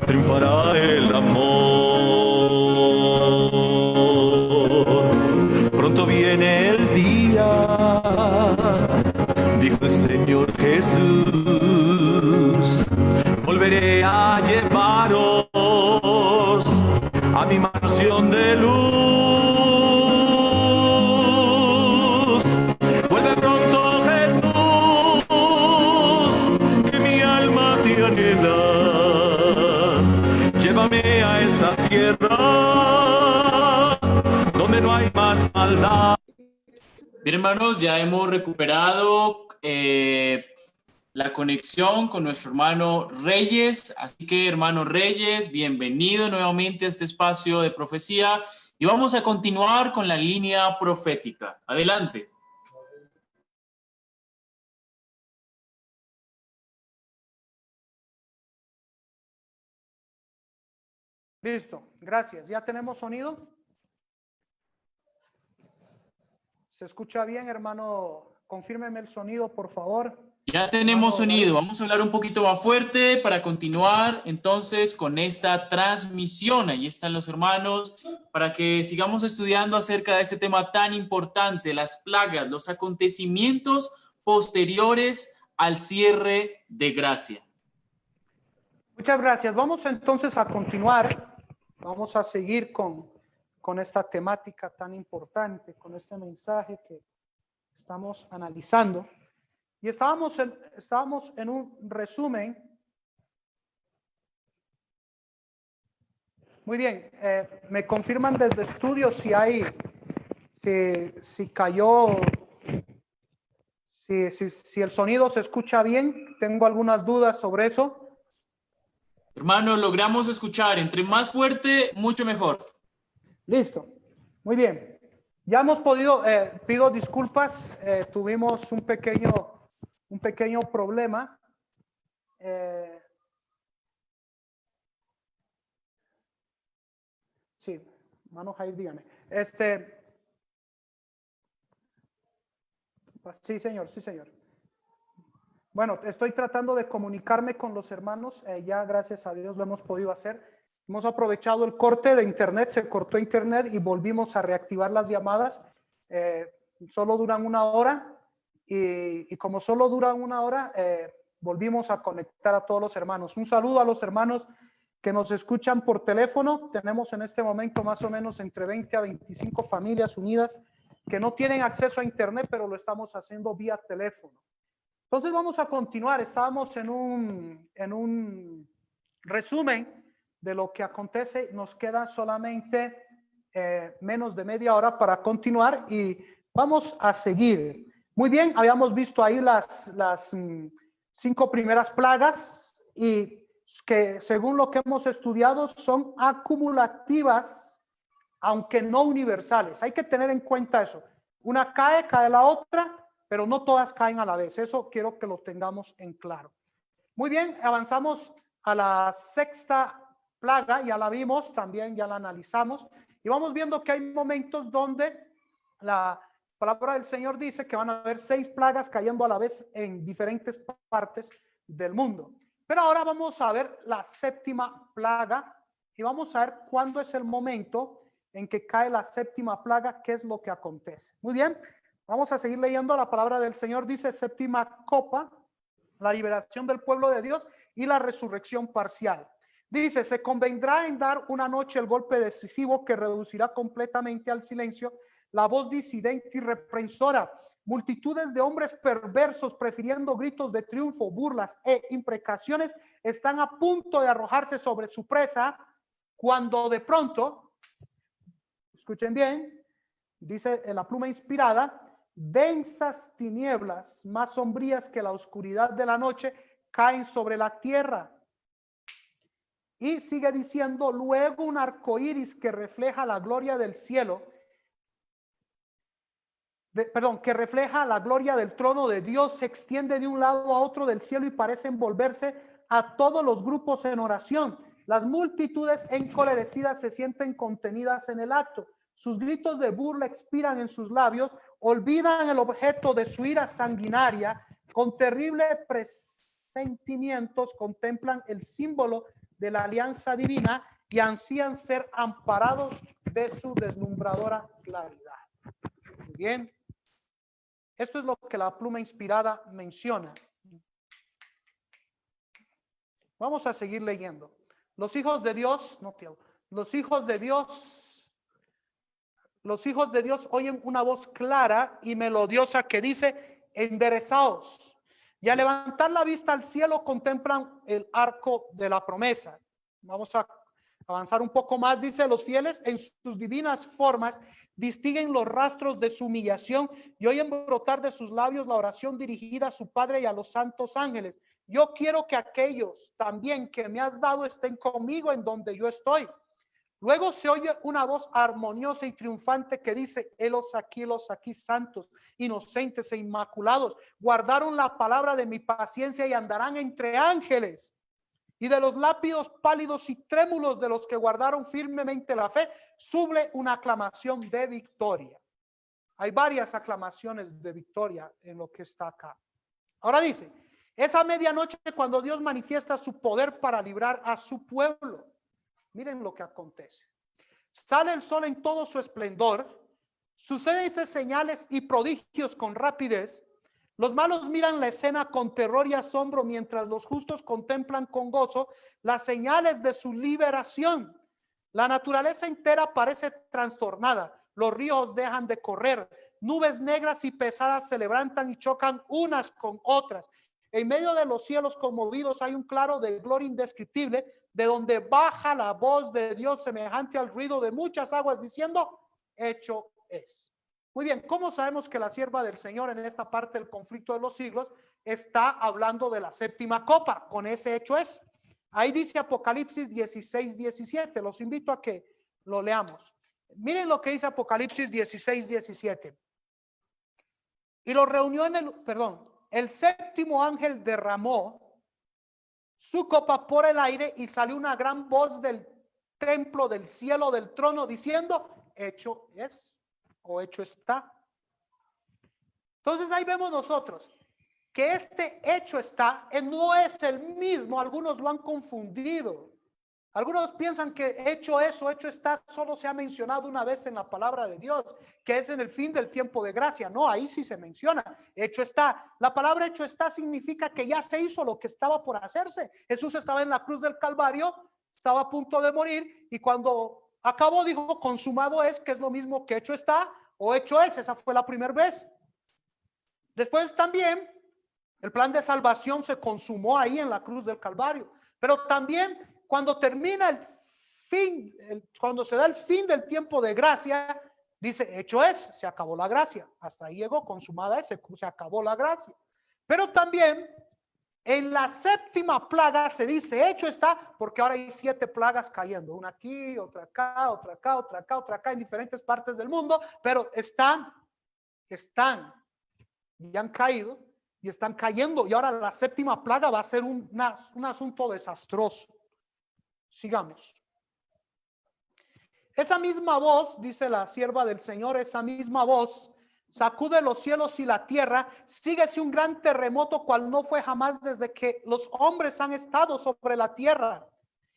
triunfará el amor. Pronto viene el día, dijo el Señor Jesús, volveré a llevaros a mi mansión de luz. Vuelve pronto, Jesús, que mi alma te anhela. Llévame a esa tierra donde no hay más maldad. Bien, hermanos, ya hemos recuperado la conexión con nuestro hermano Reyes. Así que, hermano Reyes, bienvenido nuevamente a este espacio de profecía y vamos a continuar con la línea profética. Adelante. Listo, gracias. ¿Ya tenemos sonido? ¿Se escucha bien, hermano? Confírmeme el sonido, por favor. Ya tenemos sonido. Vamos a hablar un poquito más fuerte para continuar entonces con esta transmisión. Ahí están los hermanos para que sigamos estudiando acerca de este tema tan importante, las plagas, los acontecimientos posteriores al cierre de gracia. Muchas gracias. Vamos entonces a continuar. Vamos a seguir con esta temática tan importante, con este mensaje que estamos analizando. Y estábamos en un resumen. Muy bien, me confirman desde estudio si cayó, si el sonido se escucha bien. Tengo algunas dudas sobre eso. Hermanos, logramos escuchar. Entre más fuerte, mucho mejor. Listo. Muy bien. Ya hemos podido, pido disculpas, tuvimos un pequeño problema. Sí, hermano Jair, dígame. Sí, señor, sí, señor. Bueno, estoy tratando de comunicarme con los hermanos, ya gracias a Dios lo hemos podido hacer. Hemos aprovechado el corte de internet, se cortó internet y volvimos a reactivar las llamadas. Solo duran 1 hora y como solo duran 1 hora, volvimos a conectar a todos los hermanos. Un saludo a los hermanos que nos escuchan por teléfono. Tenemos en este momento más o menos entre 20 a 25 familias unidas que no tienen acceso a internet, pero lo estamos haciendo vía teléfono. Entonces vamos a continuar. Estábamos en un resumen de lo que acontece. Nos queda solamente menos de media hora para continuar y vamos a seguir. Muy bien, habíamos visto ahí las 5 primeras plagas y que según lo que hemos estudiado son acumulativas, aunque no universales. Hay que tener en cuenta eso. Una cae la otra, pero no todas caen a la vez. Eso quiero que lo tengamos en claro. Muy bien, avanzamos a la 6ª plaga, ya la vimos, también ya la analizamos, y vamos viendo que hay momentos donde la palabra del Señor dice que van a haber 6 plagas cayendo a la vez en diferentes partes del mundo. Pero ahora vamos a ver la 7ª plaga y vamos a ver cuándo es el momento en que cae la 7ª plaga, qué es lo que acontece. Muy bien, vamos a seguir leyendo. La palabra del Señor dice: 7ª copa, la liberación del pueblo de Dios y la resurrección parcial. Dice: se convendrá en dar una noche el golpe decisivo que reducirá completamente al silencio la voz disidente y reprensora. Multitudes de hombres perversos, prefiriendo gritos de triunfo, burlas e imprecaciones, están a punto de arrojarse sobre su presa, cuando de pronto, escuchen bien, dice en la pluma inspirada, densas tinieblas más sombrías que la oscuridad de la noche caen sobre la tierra. Y sigue diciendo: luego un arco iris que refleja la gloria del cielo, que refleja la gloria del trono de Dios, se extiende de un lado a otro del cielo y parece envolverse a todos los grupos en oración. Las multitudes encolerecidas se sienten contenidas en el acto. Sus gritos de burla expiran en sus labios, olvidan el objeto de su ira sanguinaria, con terribles presentimientos contemplan el símbolo de la alianza divina y ansían ser amparados de su deslumbradora claridad. Muy bien. Esto es lo que la pluma inspirada menciona. Vamos a seguir leyendo. Los hijos de Dios, los hijos de Dios oyen una voz clara y melodiosa que dice: enderezaos. Y al levantar la vista al cielo contemplan el arco de la promesa. Vamos a avanzar un poco más. Dice: los fieles en sus divinas formas distinguen los rastros de su humillación y oyen brotar de sus labios la oración dirigida a su Padre y a los santos ángeles. Yo quiero que aquellos también que me has dado estén conmigo en donde yo estoy. Luego se oye una voz armoniosa y triunfante que dice: helos aquí santos, inocentes e inmaculados, guardaron la palabra de mi paciencia y andarán entre ángeles. Y de los lápidos pálidos y trémulos de los que guardaron firmemente la fe, sube una aclamación de victoria. Hay varias aclamaciones de victoria en lo que está acá. Ahora dice: esa medianoche cuando Dios manifiesta su poder para librar a su pueblo. Miren lo que acontece. Sale el sol en todo su esplendor, suceden señales y prodigios con rapidez. Los malos miran la escena con terror y asombro, mientras los justos contemplan con gozo las señales de su liberación. La naturaleza entera parece trastornada, los ríos dejan de correr, nubes negras y pesadas se levantan y chocan unas con otras. En medio de los cielos conmovidos hay un claro de gloria indescriptible, de donde baja la voz de Dios semejante al ruido de muchas aguas, diciendo: hecho es. Muy bien, ¿cómo sabemos que la sierva del Señor en esta parte del conflicto de los siglos está hablando de la 7ª copa? Con ese hecho es. Ahí dice Apocalipsis 16:17. Los invito a que lo leamos. Miren lo que dice Apocalipsis 16:17. Y lo reunió en el 7º ángel derramó su copa por el aire y salió una gran voz del templo, del cielo, del trono, diciendo: hecho es, o hecho está. Entonces ahí vemos nosotros que este hecho está no es el mismo. Algunos lo han confundido. Algunos piensan que hecho es o hecho está solo se ha mencionado una vez en la palabra de Dios, que es en el fin del tiempo de gracia. No, ahí sí se menciona, hecho está. La palabra hecho está significa que ya se hizo lo que estaba por hacerse. Jesús estaba en la cruz del Calvario, estaba a punto de morir, y cuando acabó dijo: consumado es, que es lo mismo que hecho está o hecho es. Esa fue la primera vez. Después también El plan de salvación se consumó ahí en la cruz del Calvario. Pero también cuando termina el fin, cuando se da el fin del tiempo de gracia, dice, hecho es, se acabó la gracia. Hasta ahí llegó, consumada es, se acabó la gracia. Pero también en la séptima plaga se dice, hecho está, porque ahora hay 7 plagas cayendo. Una aquí, otra acá, otra acá, otra acá, otra acá, en diferentes partes del mundo. Pero están, y han caído, y están cayendo. Y ahora la séptima plaga va a ser un asunto desastroso. Sigamos. Esa misma voz, dice la sierva del Señor, esa misma voz sacude los cielos y la tierra, síguese un gran terremoto cual no fue jamás desde que los hombres han estado sobre la tierra.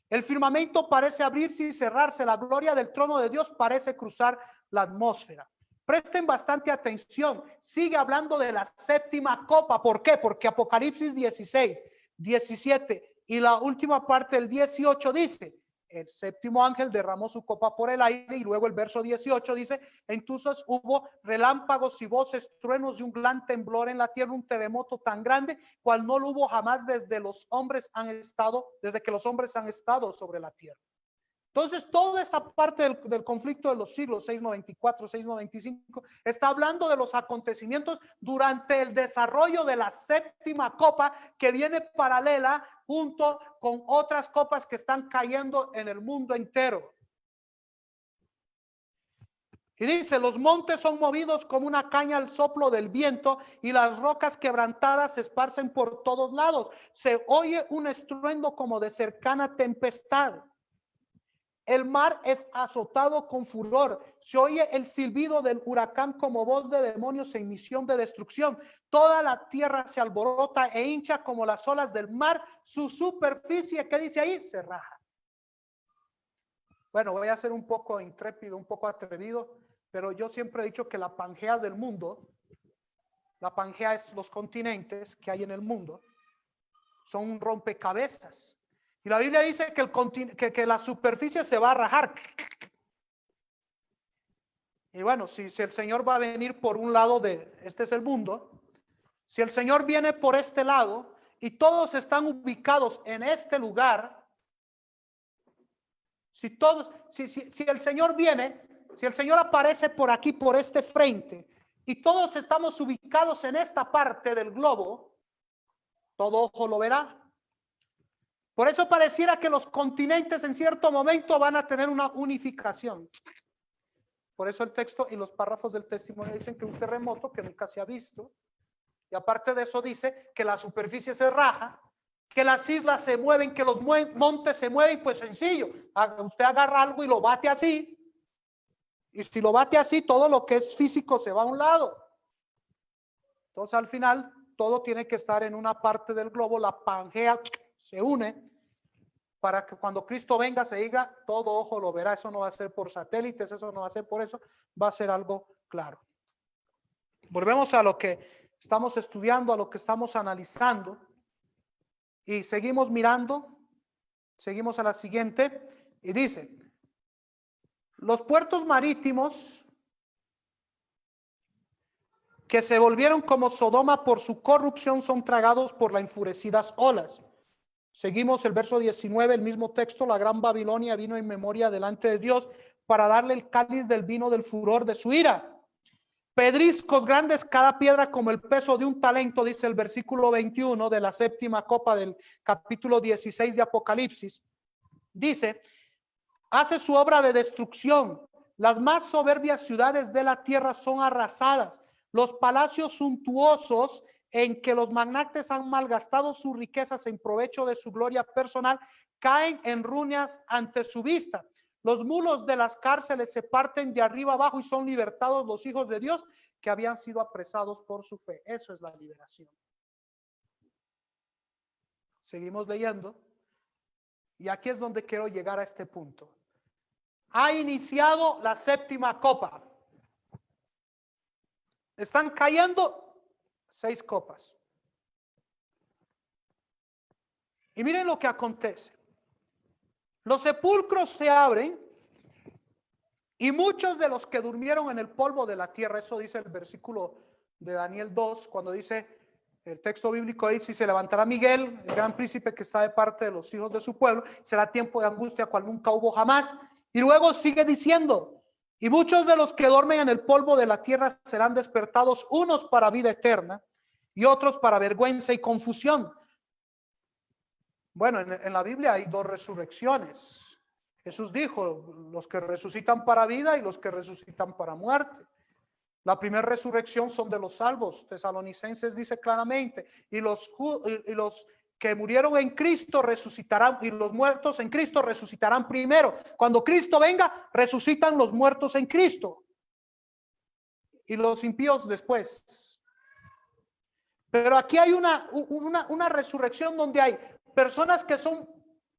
El firmamento parece abrirse y cerrarse, la gloria del trono de Dios parece cruzar la atmósfera. Presten bastante atención, sigue hablando de la séptima copa. ¿Por qué? Porque Apocalipsis 16, 17 y la última parte del 18 dice, el séptimo ángel derramó su copa por el aire, y luego el verso 18 dice, entonces hubo relámpagos y voces, truenos y un gran temblor en la tierra, un terremoto tan grande cual no lo hubo jamás desde que los hombres han estado sobre la tierra. Entonces, toda esta parte del conflicto de los siglos, 694, 695, está hablando de los acontecimientos durante el desarrollo de la séptima copa, que viene paralela junto con otras copas que están cayendo en el mundo entero. Y dice, los montes son movidos como una caña al soplo del viento, y las rocas quebrantadas se esparcen por todos lados. Se oye un estruendo como de cercana tempestad. El mar es azotado con furor. Se oye el silbido del huracán como voz de demonios en misión de destrucción. Toda la tierra se alborota e hincha como las olas del mar. Su superficie, ¿qué dice ahí? Se raja. Bueno, voy a ser un poco intrépido, un poco atrevido, pero yo siempre he dicho que la Pangea del mundo, la Pangea es los continentes que hay en el mundo, son un rompecabezas. Y la Biblia dice que la superficie se va a rajar. Y bueno, si el Señor va a venir por un lado este es el mundo, si el Señor viene por este lado y todos están ubicados en este lugar, si el Señor viene, si el Señor aparece por aquí, por este frente, y todos estamos ubicados en esta parte del globo, todo ojo lo verá. Por eso pareciera que los continentes en cierto momento van a tener una unificación. Por eso el texto y los párrafos del testimonio dicen que un terremoto que nunca se ha visto. Y aparte de eso dice que la superficie se raja, que las islas se mueven, que los montes se mueven. Pues sencillo, usted agarra algo y lo bate así. Y si lo bate así, todo lo que es físico se va a un lado. Entonces al final todo tiene que estar en una parte del globo, la Pangea se une para que cuando Cristo venga se diga, todo ojo lo verá. Eso no va a ser por satélites, eso no va a ser por eso, va a ser algo claro. Volvemos a lo que estamos estudiando, a lo que estamos analizando, y seguimos mirando, seguimos a la siguiente, y dice, los puertos marítimos que se volvieron como Sodoma por su corrupción son tragados por las enfurecidas olas. Seguimos el verso 19, el mismo texto, la gran Babilonia vino en memoria delante de Dios para darle el cáliz del vino del furor de su ira. Pedriscos grandes, cada piedra como el peso de un talento, dice el versículo 21 de la séptima copa del capítulo 16 de Apocalipsis. Dice, hace su obra de destrucción. Las más soberbias ciudades de la tierra son arrasadas. Los palacios suntuosos en que los magnates han malgastado sus riquezas en provecho de su gloria personal, caen en ruinas ante su vista. Los mulos de las cárceles se parten de arriba abajo y son libertados los hijos de Dios que habían sido apresados por su fe. Eso es la liberación. Seguimos leyendo. Y aquí es donde quiero llegar a este punto. Ha iniciado la séptima copa. Están cayendo 6 copas. Y miren lo que acontece. Los sepulcros se abren y muchos de los que durmieron en el polvo de la tierra, eso dice el versículo de Daniel 2, cuando dice El texto bíblico dice: y se levantará Miguel, el gran príncipe que está de parte de los hijos de su pueblo, será tiempo de angustia cual nunca hubo jamás. Y luego sigue diciendo: y muchos de los que duermen en el polvo de la tierra serán despertados, unos para vida eterna y otros para vergüenza y confusión. Bueno, en la Biblia hay dos resurrecciones. Jesús dijo: los que resucitan para vida y los que resucitan para muerte. La primera resurrección son de los salvos. Tesalonicenses dice claramente: y los que murieron en Cristo resucitarán, y los muertos en Cristo resucitarán primero. Cuando Cristo venga, resucitan los muertos en Cristo y los impíos después. Pero aquí hay una resurrección donde hay personas que son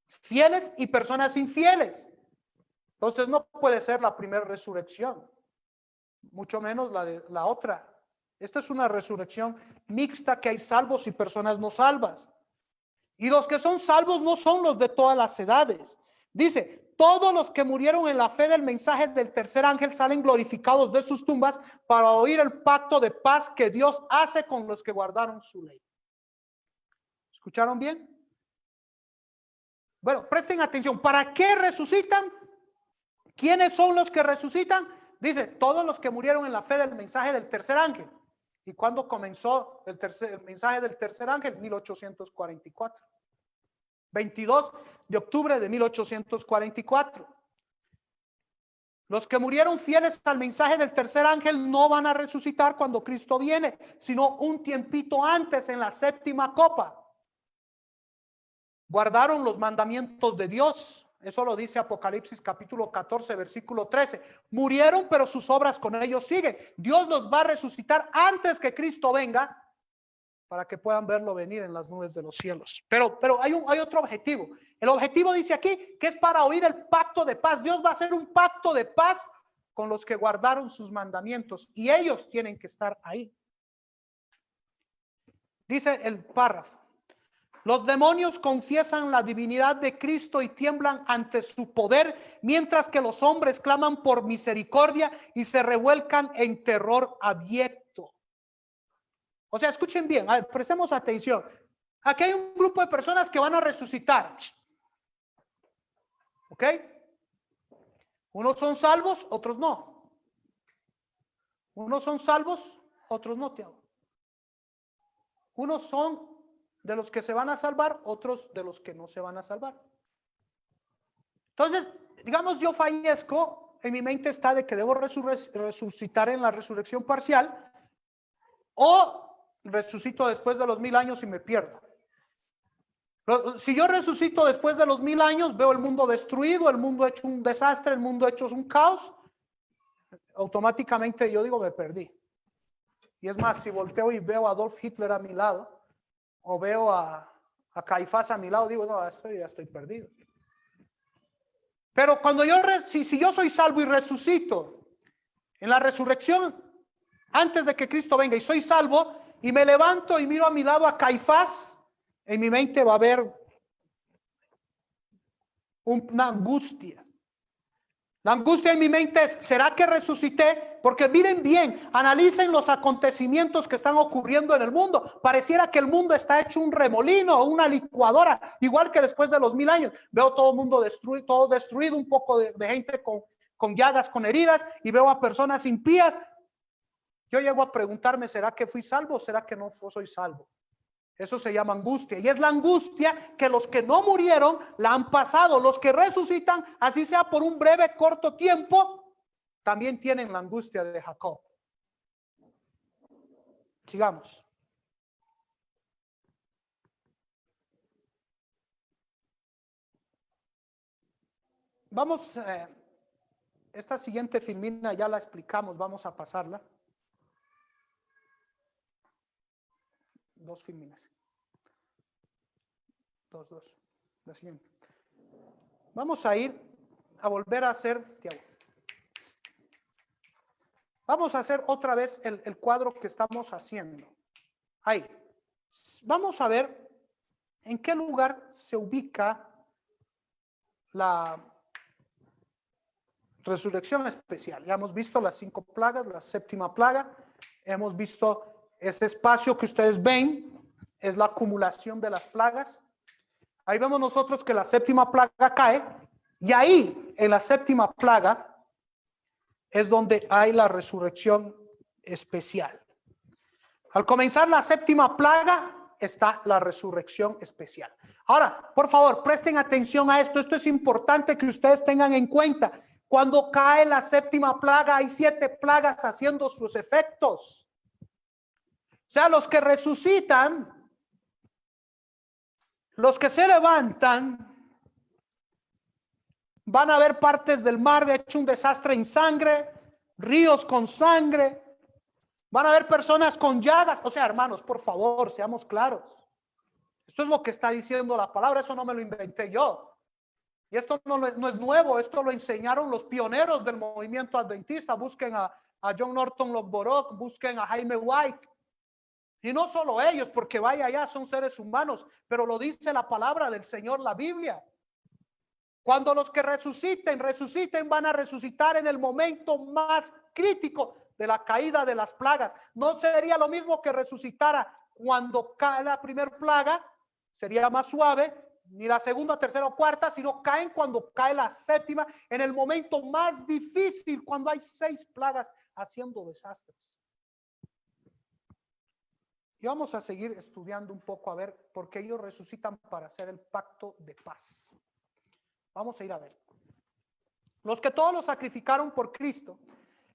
fieles y personas infieles. Entonces no puede ser la primera resurrección, mucho menos la otra. Esta es una resurrección mixta, que hay salvos y personas no salvas. Y los que son salvos no son los de todas las edades. Dice: todos los que murieron en la fe del mensaje del tercer ángel salen glorificados de sus tumbas para oír el pacto de paz que Dios hace con los que guardaron su ley. ¿Escucharon bien? Bueno, presten atención. ¿Para qué resucitan? ¿Quiénes son los que resucitan? Dice: todos los que murieron en la fe del mensaje del tercer ángel. ¿Y cuándo comenzó el mensaje del tercer ángel? 1844. 22 de octubre de 1844. Los que murieron fieles al mensaje del tercer ángel no van a resucitar cuando Cristo viene, sino un tiempito antes, en la séptima copa. Guardaron los mandamientos de Dios. Eso lo dice Apocalipsis capítulo 14, versículo 13. Murieron, pero sus obras con ellos siguen. Dios los va a resucitar antes que Cristo venga, para que puedan verlo venir en las nubes de los cielos. Pero hay otro objetivo. El objetivo dice aquí que es para oír el pacto de paz. Dios va a hacer un pacto de paz con los que guardaron sus mandamientos, y ellos tienen que estar ahí. Dice el párrafo: los demonios confiesan la divinidad de Cristo y tiemblan ante su poder, mientras que los hombres claman por misericordia y se revuelcan en terror abyecto. O sea, escuchen bien, a ver, prestemos atención. Aquí hay un grupo de personas que van a resucitar. ¿Ok? Unos son salvos, otros no. Unos son salvos, otros no. Unos son de los que se van a salvar, otros de los que no se van a salvar. Entonces, digamos, yo fallezco, en mi mente está de que debo resucitar en la resurrección parcial, o resucito después de los 1000 años y me pierdo. Si yo resucito después de los 1000 años, veo el mundo destruido, el mundo hecho un desastre, el mundo hecho un caos, automáticamente yo digo: me perdí. Y es más, si volteo y veo a Adolf Hitler a mi lado, o veo a Caifás a mi lado, digo: no, ya estoy perdido. Pero cuando si yo soy salvo y resucito en la resurrección antes de que Cristo venga, y soy salvo, y me levanto y miro a mi lado a Caifás, en mi mente va a haber una angustia. La angustia en mi mente es: ¿será que resucité? Porque miren bien, analicen los acontecimientos que están ocurriendo en el mundo. Pareciera que el mundo está hecho un remolino o una licuadora, igual que después de los 1000 años. Veo todo el mundo destruido, todo destruido, un poco de gente con llagas, con heridas, y veo a personas impías. Yo llego a preguntarme: ¿será que fui salvo o será que no soy salvo? Eso se llama angustia, y es la angustia que los que no murieron la han pasado. Los que resucitan, así sea por un breve, corto tiempo, también tienen la angustia de Jacob. Sigamos. Vamos, esta siguiente filmina ya la explicamos, vamos a pasarla. Dos filminas. Dos. La siguiente. Vamos a volver a hacer, Tiago. Vamos a hacer otra vez el cuadro que estamos haciendo. Ahí. Vamos a ver en qué lugar se ubica la resurrección especial. Ya hemos visto las 5 plagas, la 7ª plaga. Hemos visto Ese espacio que ustedes ven es la acumulación de las plagas. Ahí vemos nosotros que la séptima plaga cae, y ahí en la séptima plaga es donde hay la resurrección especial. Al comenzar la séptima plaga está la resurrección especial. Ahora, por favor, presten atención a esto. Esto es importante que ustedes tengan en cuenta. Cuando cae la séptima plaga, hay 7 plagas haciendo sus efectos. O sea, los que resucitan, los que se levantan, van a ver partes del mar hecho un desastre en sangre, ríos con sangre, van a ver personas con llagas. O sea, hermanos, por favor, seamos claros. Esto es lo que está diciendo la palabra, eso no me lo inventé yo. Y esto no es nuevo, esto lo enseñaron los pioneros del movimiento adventista. Busquen a John Norton Lockborough, busquen a Jaime White. Y no solo ellos, porque vaya allá, son seres humanos, pero lo dice la palabra del Señor, la Biblia. Cuando los que resuciten, van a resucitar en el momento más crítico de la caída de las plagas. No sería lo mismo que resucitara cuando cae la primera plaga, sería más suave, ni la segunda, tercera o cuarta, sino caen cuando cae la séptima, en el momento más difícil, cuando hay 6 plagas haciendo desastres. Y vamos a seguir estudiando un poco a ver por qué ellos resucitan para hacer el pacto de paz. Vamos a ir a ver. Los que todos los sacrificaron por Cristo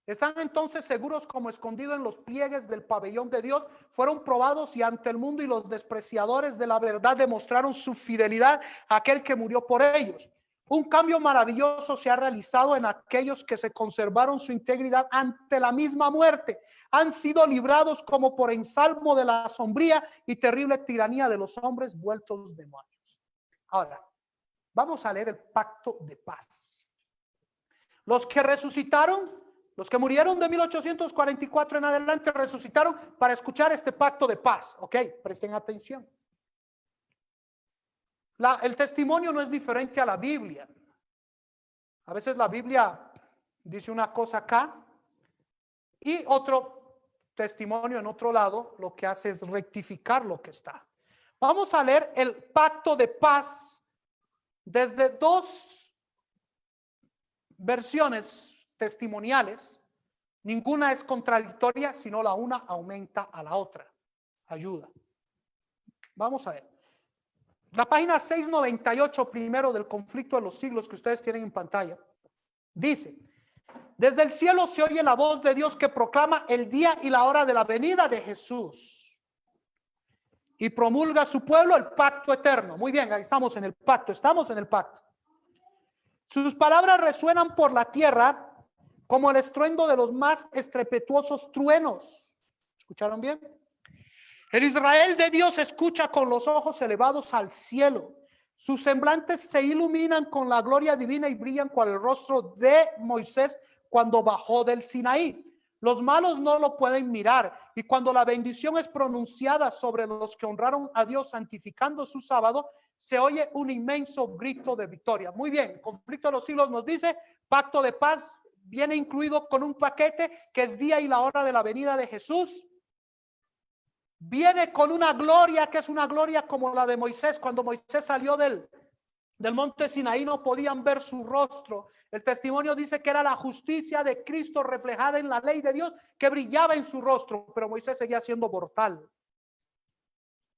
están entonces seguros como escondidos en los pliegues del pabellón de Dios. Fueron probados y ante el mundo y los despreciadores de la verdad demostraron su fidelidad a aquel que murió por ellos. Un cambio maravilloso se ha realizado en aquellos que se conservaron su integridad ante la misma muerte. Han sido librados como por ensalmo de la sombría y terrible tiranía de los hombres vueltos demonios. Ahora, vamos a leer el pacto de paz. Los que resucitaron, los que murieron de 1844 en adelante, resucitaron para escuchar este pacto de paz. Ok, presten atención. El testimonio no es diferente a la Biblia. A veces la Biblia dice una cosa acá y otro testimonio en otro lado lo que hace es rectificar lo que está. Vamos a leer el pacto de paz desde 2 versiones testimoniales. Ninguna es contradictoria, sino la una aumenta a la otra. Ayuda. Vamos a ver. La página 698 primero del Conflicto de los Siglos que ustedes tienen en pantalla. Dice: desde el cielo se oye la voz de Dios que proclama el día y la hora de la venida de Jesús. Y promulga a su pueblo el pacto eterno. Muy bien, ahí estamos en el pacto, Sus palabras resuenan por la tierra como el estruendo de los más estrepituosos truenos. ¿Escucharon bien? El Israel de Dios escucha con los ojos elevados al cielo. Sus semblantes se iluminan con la gloria divina y brillan cual el rostro de Moisés cuando bajó del Sinaí. Los malos no lo pueden mirar, y cuando la bendición es pronunciada sobre los que honraron a Dios santificando su sábado, se oye un inmenso grito de victoria. Muy bien, Conflicto de los Siglos nos dice, pacto de paz viene incluido con un paquete que es día y la hora de la venida de Jesús. Viene con una gloria que es una gloria como la de Moisés. Cuando Moisés salió del monte Sinaí no podían ver su rostro. El testimonio dice que era la justicia de Cristo reflejada en la ley de Dios que brillaba en su rostro, pero Moisés seguía siendo mortal.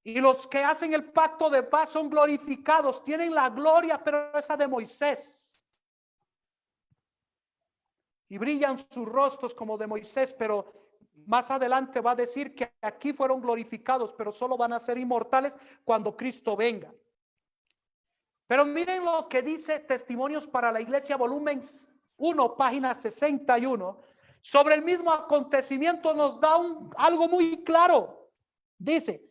Y los que hacen el pacto de paz son glorificados, tienen la gloria, pero esa de Moisés. Y brillan sus rostros como de Moisés, pero más adelante va a decir que aquí fueron glorificados, pero solo van a ser inmortales cuando Cristo venga. Pero miren lo que dice Testimonios para la Iglesia, volumen 1, página 61. Sobre el mismo acontecimiento nos da algo muy claro. Dice: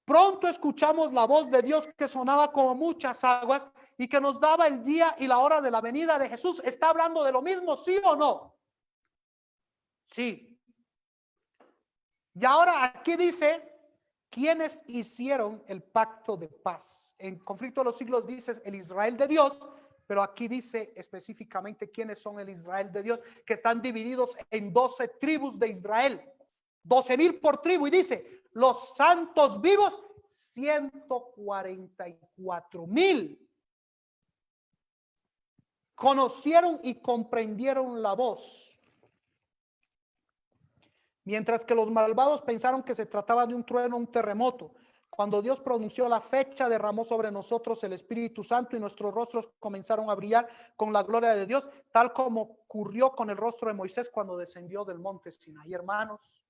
pronto escuchamos la voz de Dios que sonaba como muchas aguas y que nos daba el día y la hora de la venida de Jesús. ¿Está hablando de lo mismo, sí o no? Sí. Y ahora aquí dice, ¿quiénes hicieron el pacto de paz? En Conflicto de los Siglos dice el Israel de Dios, pero aquí dice específicamente quiénes son el Israel de Dios, que están divididos en 12 tribus de Israel. 12,000 por tribu. Y dice, los santos vivos, 144,000. Conocieron y comprendieron la voz. Mientras que los malvados pensaron que se trataba de un trueno, un terremoto. Cuando Dios pronunció la fecha, derramó sobre nosotros el Espíritu Santo y nuestros rostros comenzaron a brillar con la gloria de Dios, tal como ocurrió con el rostro de Moisés cuando descendió del monte Sinaí. Hermanos,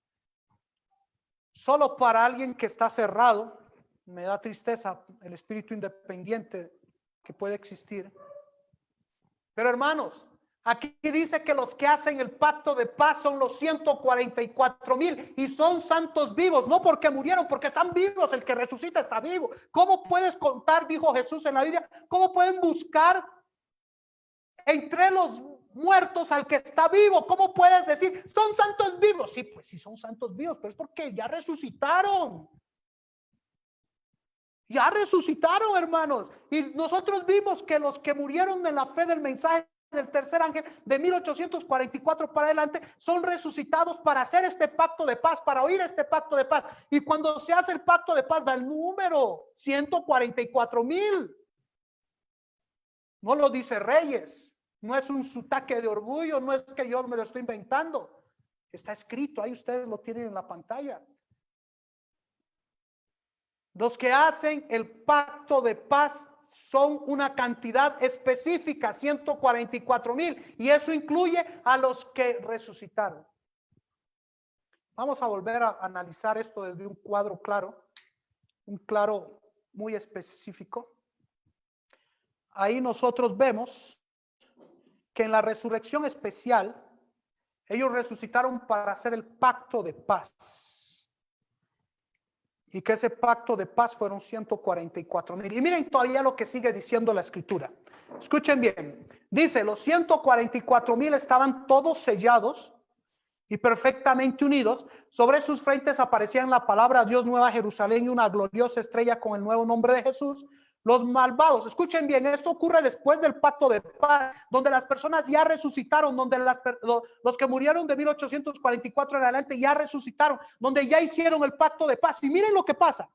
solo para alguien que está cerrado, me da tristeza el espíritu independiente que puede existir. Pero hermanos, aquí dice que los que hacen el pacto de paz son los 144,000 y son santos vivos, no porque murieron, porque están vivos. El que resucita está vivo. ¿Cómo puedes contar, dijo Jesús en la Biblia, cómo pueden buscar entre los muertos al que está vivo? ¿Cómo puedes decir, son santos vivos? Sí, pues sí son santos vivos, pero es porque ya resucitaron. Ya resucitaron, hermanos. Y nosotros vimos que los que murieron en la fe del mensaje del tercer ángel de 1844 para adelante son resucitados para hacer este pacto de paz, para oír este pacto de paz. Y cuando se hace el pacto de paz da el número 144,000. No lo dice Reyes, no es un sutaque de orgullo, no es que yo me lo estoy inventando. Está escrito, ahí ustedes lo tienen en la pantalla. Los que hacen el pacto de paz son una cantidad específica, 144,000, y eso incluye a los que resucitaron. Vamos a volver a analizar esto desde un cuadro claro, un claro muy específico. Ahí nosotros vemos que en la resurrección especial, ellos resucitaron para hacer el pacto de paz. Y que ese pacto de paz fueron 144,000. Y miren todavía lo que sigue diciendo la escritura. Escuchen bien. Dice, los 144,000 estaban todos sellados y perfectamente unidos. Sobre sus frentes aparecían la palabra Dios, Nueva Jerusalén y una gloriosa estrella con el nuevo nombre de Jesús. Los malvados, escuchen bien, esto ocurre después del pacto de paz, donde las personas ya resucitaron, donde los que murieron de 1844 en adelante ya resucitaron, donde ya hicieron el pacto de paz. Y miren lo que pasa.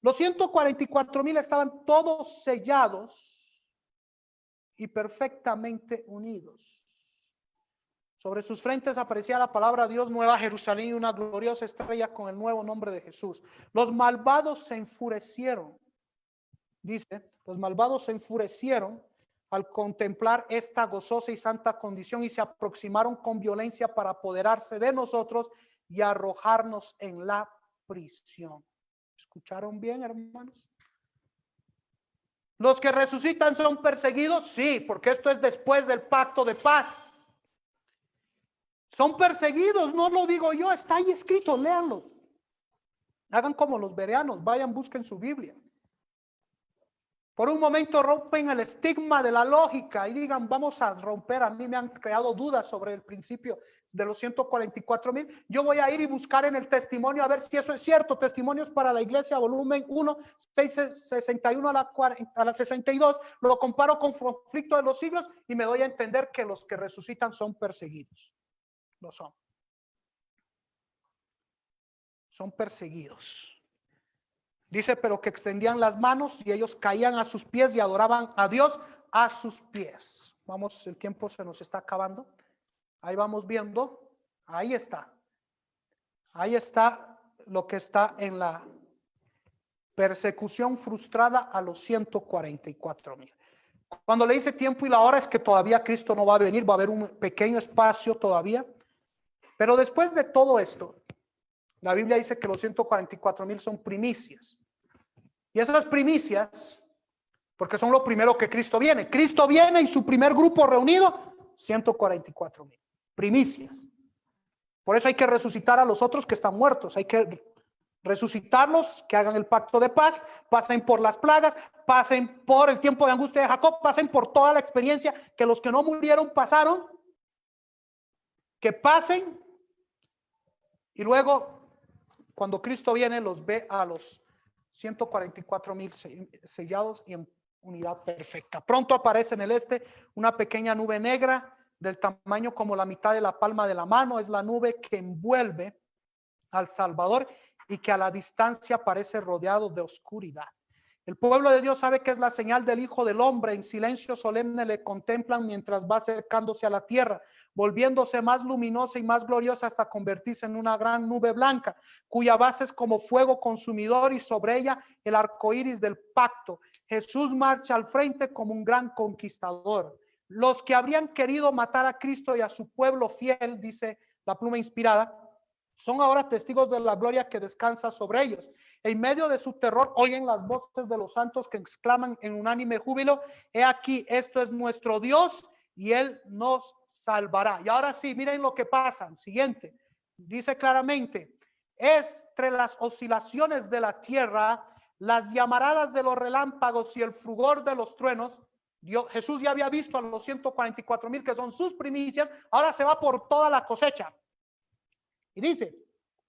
Los 144,000 estaban todos sellados y perfectamente unidos. Sobre sus frentes aparecía la palabra Dios, Nueva Jerusalén y una gloriosa estrella con el nuevo nombre de Jesús. Los malvados se enfurecieron. Dice, los malvados se enfurecieron al contemplar esta gozosa y santa condición y se aproximaron con violencia para apoderarse de nosotros y arrojarnos en la prisión. ¿Escucharon bien, hermanos? ¿Los que resucitan son perseguidos? Sí, porque esto es después del pacto de paz. Son perseguidos, no lo digo yo, está ahí escrito, léanlo. Hagan como los bereanos, vayan, busquen su Biblia. Por un momento rompen el estigma de la lógica y digan, vamos a romper. A mí me han creado dudas sobre el principio de los 144,000. Yo voy a ir y buscar en el testimonio a ver si eso es cierto. Testimonios para la Iglesia, volumen 1, 661 a la 62. Lo comparo con Conflicto de los Siglos y me doy a entender que los que resucitan son perseguidos. Lo son. Son perseguidos. Dice, pero que extendían las manos y ellos caían a sus pies y adoraban a Dios a sus pies. Vamos, el tiempo se nos está acabando. Ahí vamos viendo. Ahí está. Ahí está lo que está en la persecución frustrada a los 144,000. Cuando le dice tiempo y la hora es que todavía Cristo no va a venir, va a haber un pequeño espacio todavía. Pero después de todo esto, la Biblia dice que los 144,000 son primicias. Y esas primicias, porque son lo primero que Cristo viene. Cristo viene y su primer grupo reunido, 144,000. Primicias. Por eso hay que resucitar a los otros que están muertos. Hay que resucitarlos, que hagan el pacto de paz, pasen por las plagas, pasen por el tiempo de angustia de Jacob, pasen por toda la experiencia que los que no murieron pasaron, que pasen y luego cuando Cristo viene los ve a los 144,000 sellados y en unidad perfecta. Pronto aparece en el este una pequeña nube negra del tamaño como la mitad de la palma de la mano. Es la nube que envuelve al Salvador y que a la distancia parece rodeado de oscuridad. El pueblo de Dios sabe que es la señal del Hijo del Hombre. En silencio solemne le contemplan mientras va acercándose a la tierra, volviéndose más luminosa y más gloriosa hasta convertirse en una gran nube blanca, cuya base es como fuego consumidor y sobre ella el arco iris del pacto. Jesús marcha al frente como un gran conquistador. Los que habrían querido matar a Cristo y a su pueblo fiel, dice la pluma inspirada, son ahora testigos de la gloria que descansa sobre ellos. En medio de su terror oyen las voces de los santos que exclaman en unánime júbilo: he aquí, esto es nuestro Dios y Él nos salvará. Y ahora sí, miren lo que pasa. Siguiente, dice claramente: entre las oscilaciones de la tierra, las llamaradas de los relámpagos y el frugor de los truenos, Jesús ya había visto a los 144,000 que son sus primicias, ahora se va por toda la cosecha. Y dice: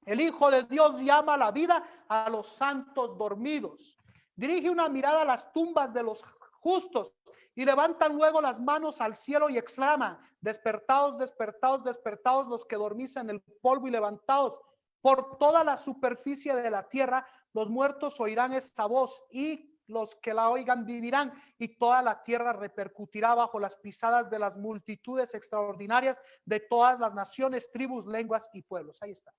el Hijo de Dios llama a la vida a los santos dormidos. Dirige una mirada a las tumbas de los justos y levantan luego las manos al cielo y exclama: despertaos, despertaos, despertaos los que dormís en el polvo y levantaos. Por toda la superficie de la tierra los muertos oirán esta voz y los que la oigan vivirán, y toda la tierra repercutirá bajo las pisadas de las multitudes extraordinarias de todas las naciones, tribus, lenguas y pueblos. Ahí está.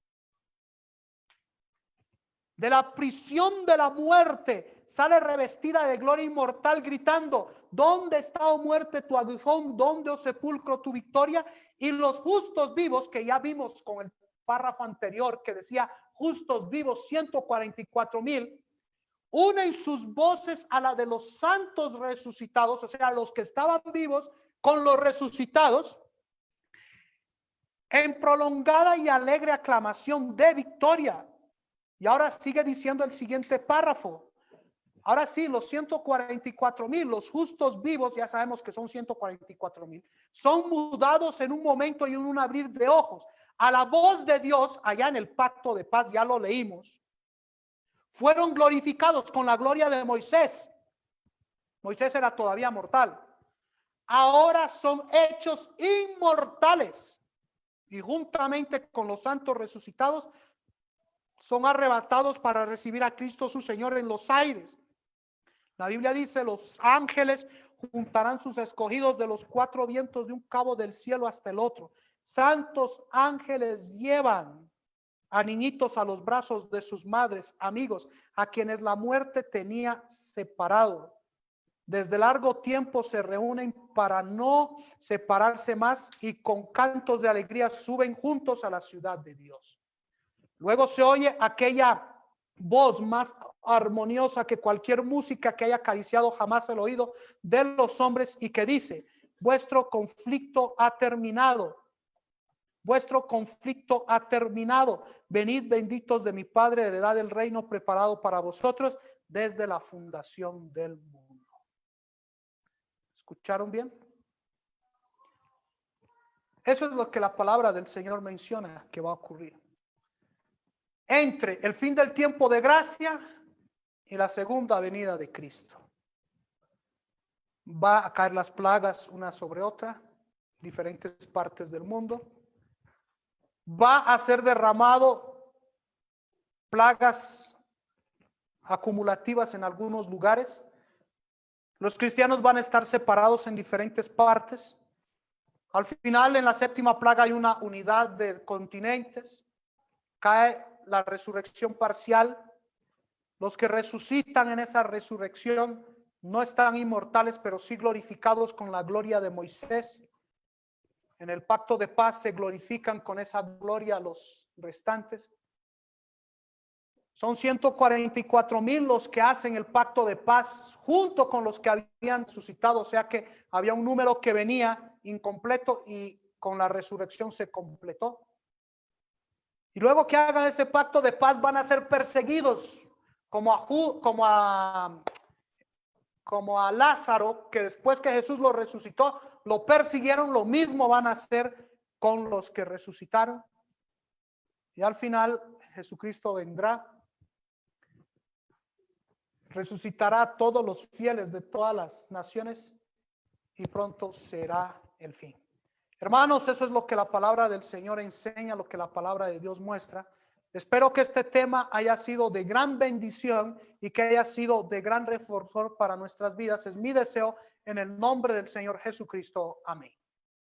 De la prisión de la muerte sale revestida de gloria inmortal, gritando: ¿dónde está, oh muerte, tu aguijón? ¿Dónde, oh sepulcro, tu victoria? Y los justos vivos, que ya vimos con el párrafo anterior que decía justos vivos, 144,000, unen sus voces a la de los santos resucitados, o sea, los que estaban vivos con los resucitados, en prolongada y alegre aclamación de victoria. Y ahora sigue diciendo el siguiente párrafo. Ahora sí, los 144,000, los justos vivos, ya sabemos que son 144,000, son mudados en un momento y en un abrir de ojos a la voz de Dios allá en el pacto de paz, ya lo leímos. Fueron glorificados con la gloria de Moisés. Moisés era todavía mortal. Ahora son hechos inmortales y juntamente con los santos resucitados son arrebatados para recibir a Cristo su Señor en los aires. La Biblia dice: los ángeles juntarán sus escogidos de los 4 vientos de un cabo del cielo hasta el otro. Santos ángeles llevan a niñitos a los brazos de sus madres, amigos, a quienes la muerte tenía separado. Desde largo tiempo se reúnen para no separarse más y con cantos de alegría suben juntos a la ciudad de Dios. Luego se oye aquella voz más armoniosa que cualquier música que haya acariciado jamás el oído de los hombres y que dice: vuestro conflicto ha terminado. Vuestro conflicto ha terminado. Venid benditos de mi Padre, heredad del reino preparado para vosotros desde la fundación del mundo. ¿Escucharon bien? Eso es lo que la palabra del Señor menciona que va a ocurrir entre el fin del tiempo de gracia y la segunda venida de Cristo. Va a caer las plagas una sobre otra, diferentes partes del mundo. Va a ser derramado plagas acumulativas en algunos lugares. Los cristianos van a estar separados en diferentes partes. Al final, en la 7ª plaga hay una unidad de continentes. Cae la resurrección parcial. Los que resucitan en esa resurrección no están inmortales, pero sí glorificados con la gloria de Moisés. En el pacto de paz se glorifican con esa gloria los restantes. Son 144,000 los que hacen el pacto de paz junto con los que habían resucitado, o sea que había un número que venía incompleto y con la resurrección se completó. Y luego que hagan ese pacto de paz van a ser perseguidos como a Lázaro, que después que Jesús lo resucitó, lo persiguieron. Lo mismo van a hacer con los que resucitaron. Y al final Jesucristo vendrá, resucitará a todos los fieles de todas las naciones y pronto será el fin. Hermanos, eso es lo que la palabra del Señor enseña, lo que la palabra de Dios muestra. Espero que este tema haya sido de gran bendición y que haya sido de gran reforzador para nuestras vidas. Es mi deseo en el nombre del Señor Jesucristo. Amén.